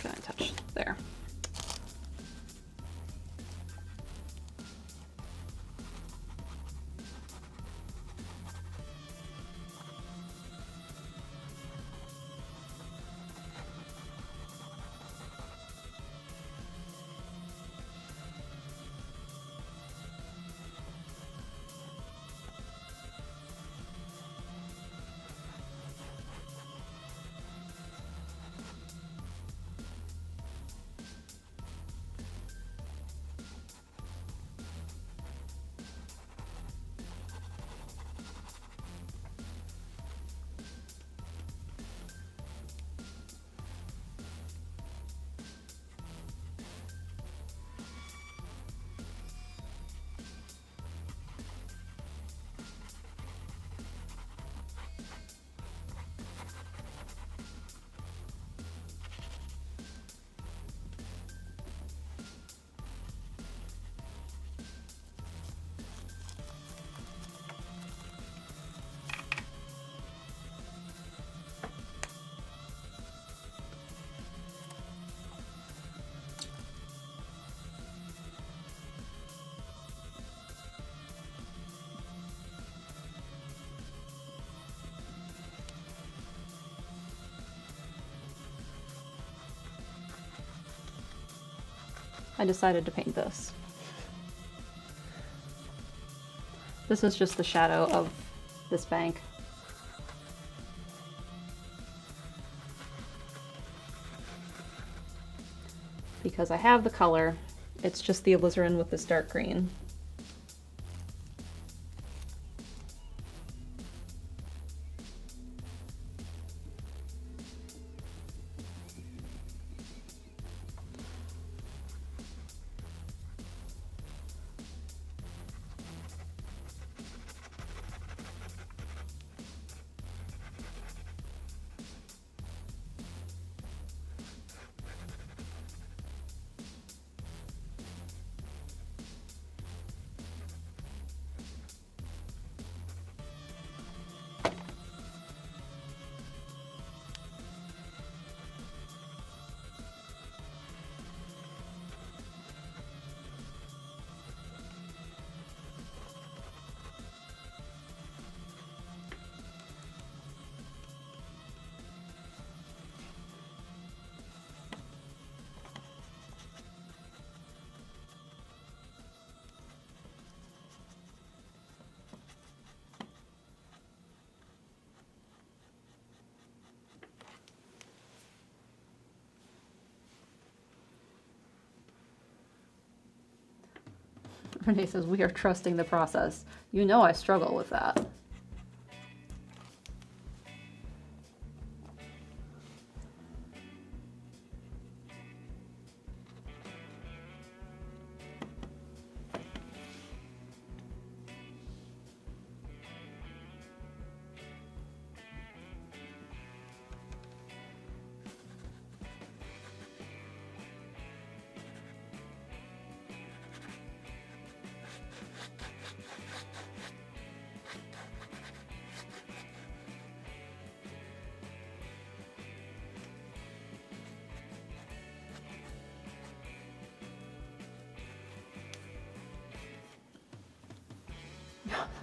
Can I touch there? I decided to paint this. This is just the shadow of this bank. Because I have the color, it's just the alizarin with this dark green. Renee says, we are trusting the process. You know I struggle with that.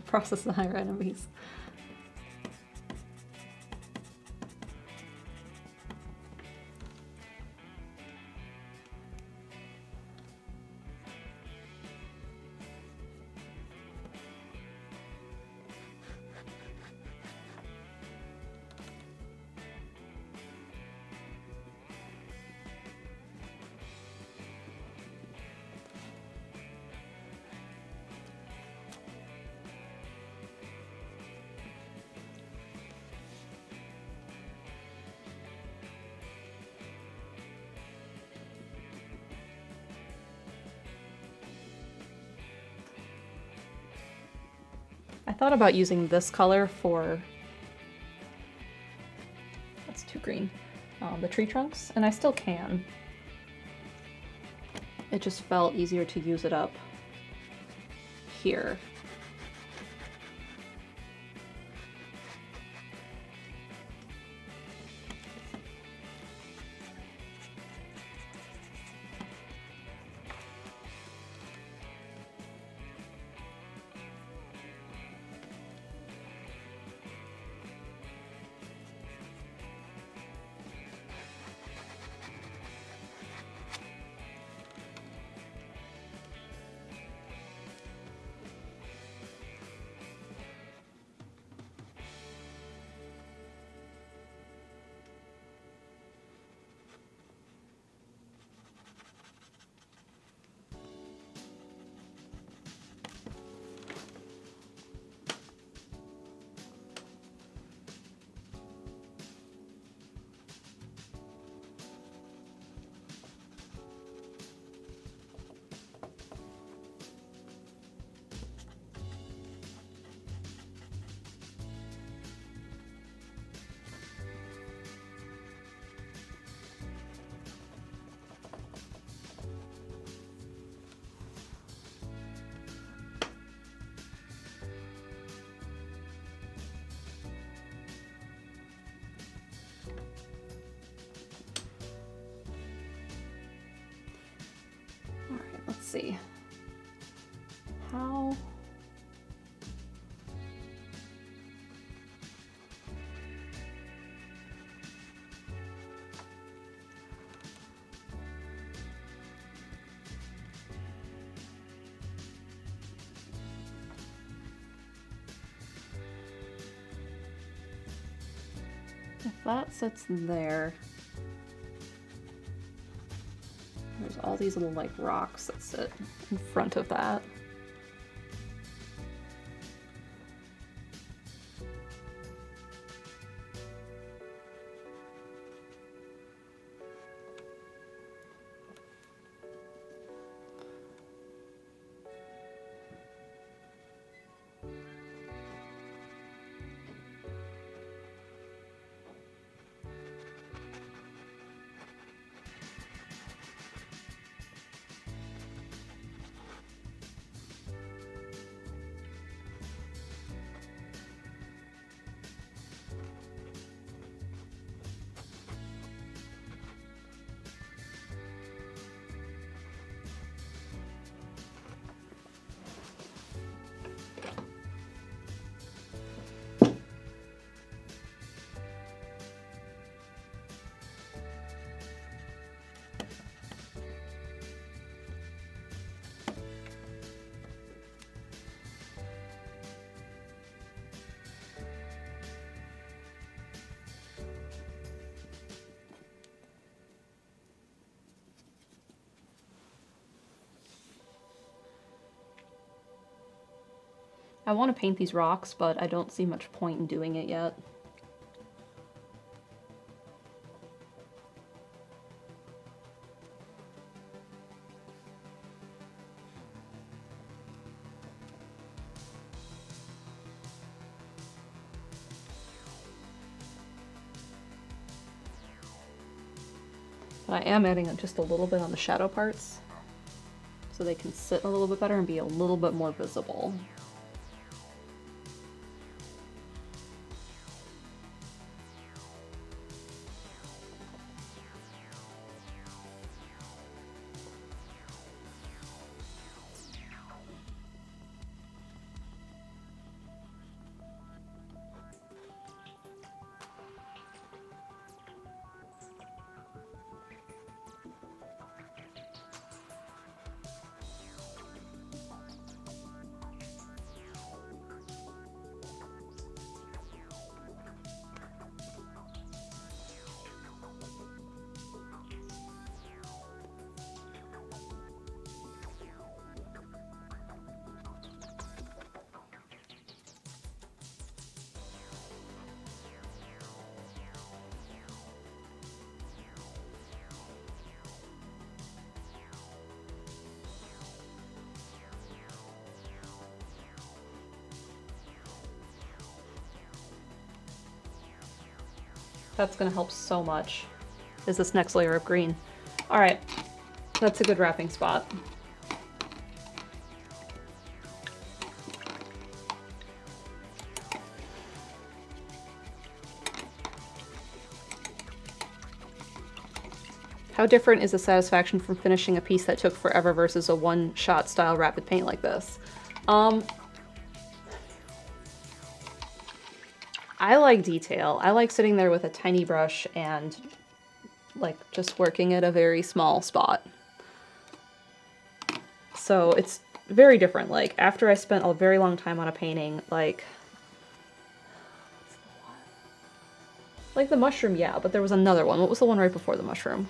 Process the higher enemies. I thought about using this color for, that's too green, the tree trunks, and I still can. It just felt easier to use it up here. Let's see. How? If that sits there, there's all these little like rocks that sit in front of that. I want to paint these rocks, but I don't see much point in doing it yet. But I am adding just a little bit on the shadow parts so they can sit a little bit better and be a little bit more visible. That's gonna help so much, is this next layer of green. All right, that's a good wrapping spot. How different is the satisfaction from finishing a piece that took forever versus a one-shot style rapid paint like this? I like detail. I like sitting there with a tiny brush and like just working at a very small spot. So it's very different. Like after I spent a very long time on a painting, like the mushroom, yeah, but there was another one. What was the one right before the mushroom?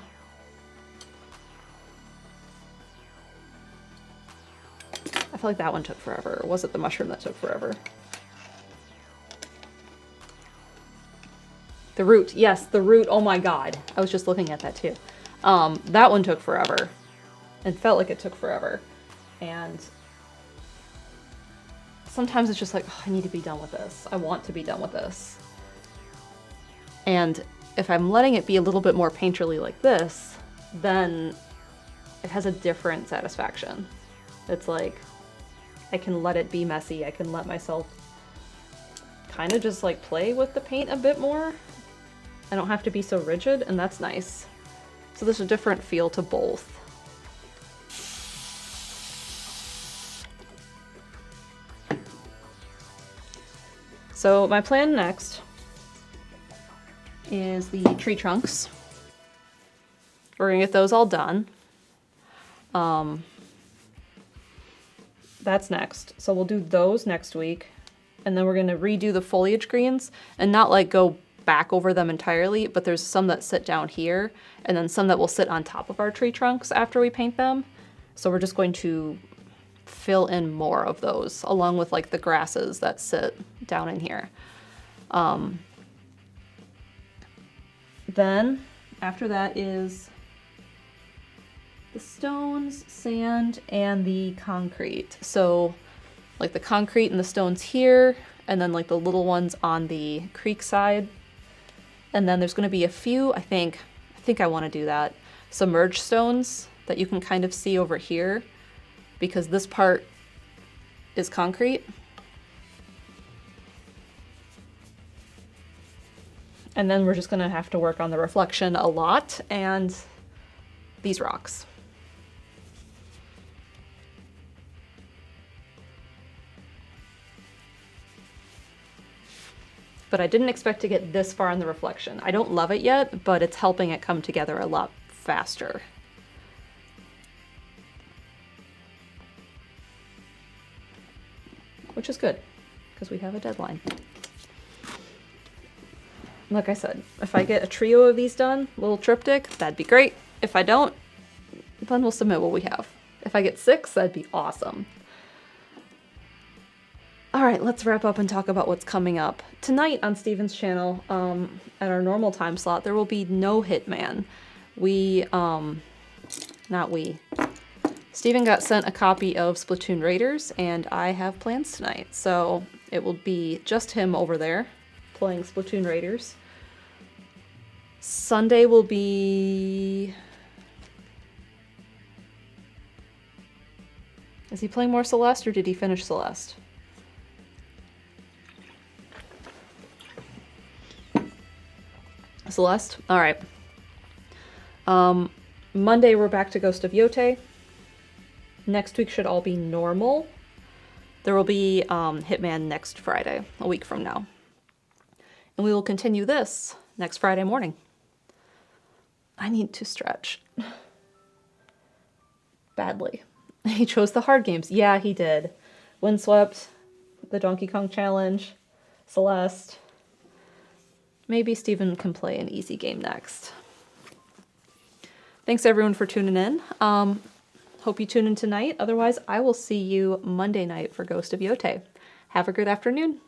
I feel like that one took forever. Or was it the mushroom that took forever? The root. Yes, the root. Oh my god. I was just looking at that too. That one took forever. And felt like it took forever. And sometimes it's just like, oh, I need to be done with this. I want to be done with this. And if I'm letting it be a little bit more painterly like this, then it has a different satisfaction. It's like, I can let it be messy. I can let myself kind of just like play with the paint a bit more. I don't have to be so rigid, and that's nice. So there's a different feel to both. So my plan next is the tree trunks. We're gonna get those all done. That's next. So we'll do those next week. And then we're gonna redo the foliage greens and not like go back over them entirely, but there's some that sit down here and then some that will sit on top of our tree trunks after we paint them. So we're just going to fill in more of those along with like the grasses that sit down in here. Then after that is the stones, sand, and the concrete. So like the concrete and the stones here, and then like the little ones on the creek side. And then there's going to be a few, I think I want to do that, submerged stones that you can kind of see over here, because this part is concrete. And then we're just going to have to work on the reflection a lot and these rocks. But I didn't expect to get this far in the reflection. I don't love it yet, but it's helping it come together a lot faster. Which is good, because we have a deadline. Like I said, if I get a trio of these done, little triptych, that'd be great. If I don't, then we'll submit what we have. If I get 6, that'd be awesome. All right, let's wrap up and talk about what's coming up. Tonight on Steven's channel, at our normal time slot, there will be no Hitman. Steven got sent a copy of Splatoon Raiders, and I have plans tonight. So it will be just him over there playing Splatoon Raiders. Sunday will be... Is he playing more Celeste, or did he finish Celeste? Celeste? Alright. Monday we're back to Ghost of Yote. Next week should all be normal. There will be Hitman next Friday, a week from now. And we will continue this next Friday morning. I need to stretch. Badly. He chose the hard games. Yeah, he did. Windswept, the Donkey Kong Challenge, Celeste. Maybe Steven can play an easy game next. Thanks everyone for tuning in. Hope you tune in tonight. Otherwise, I will see you Monday night for Ghost of Yote. Have a good afternoon.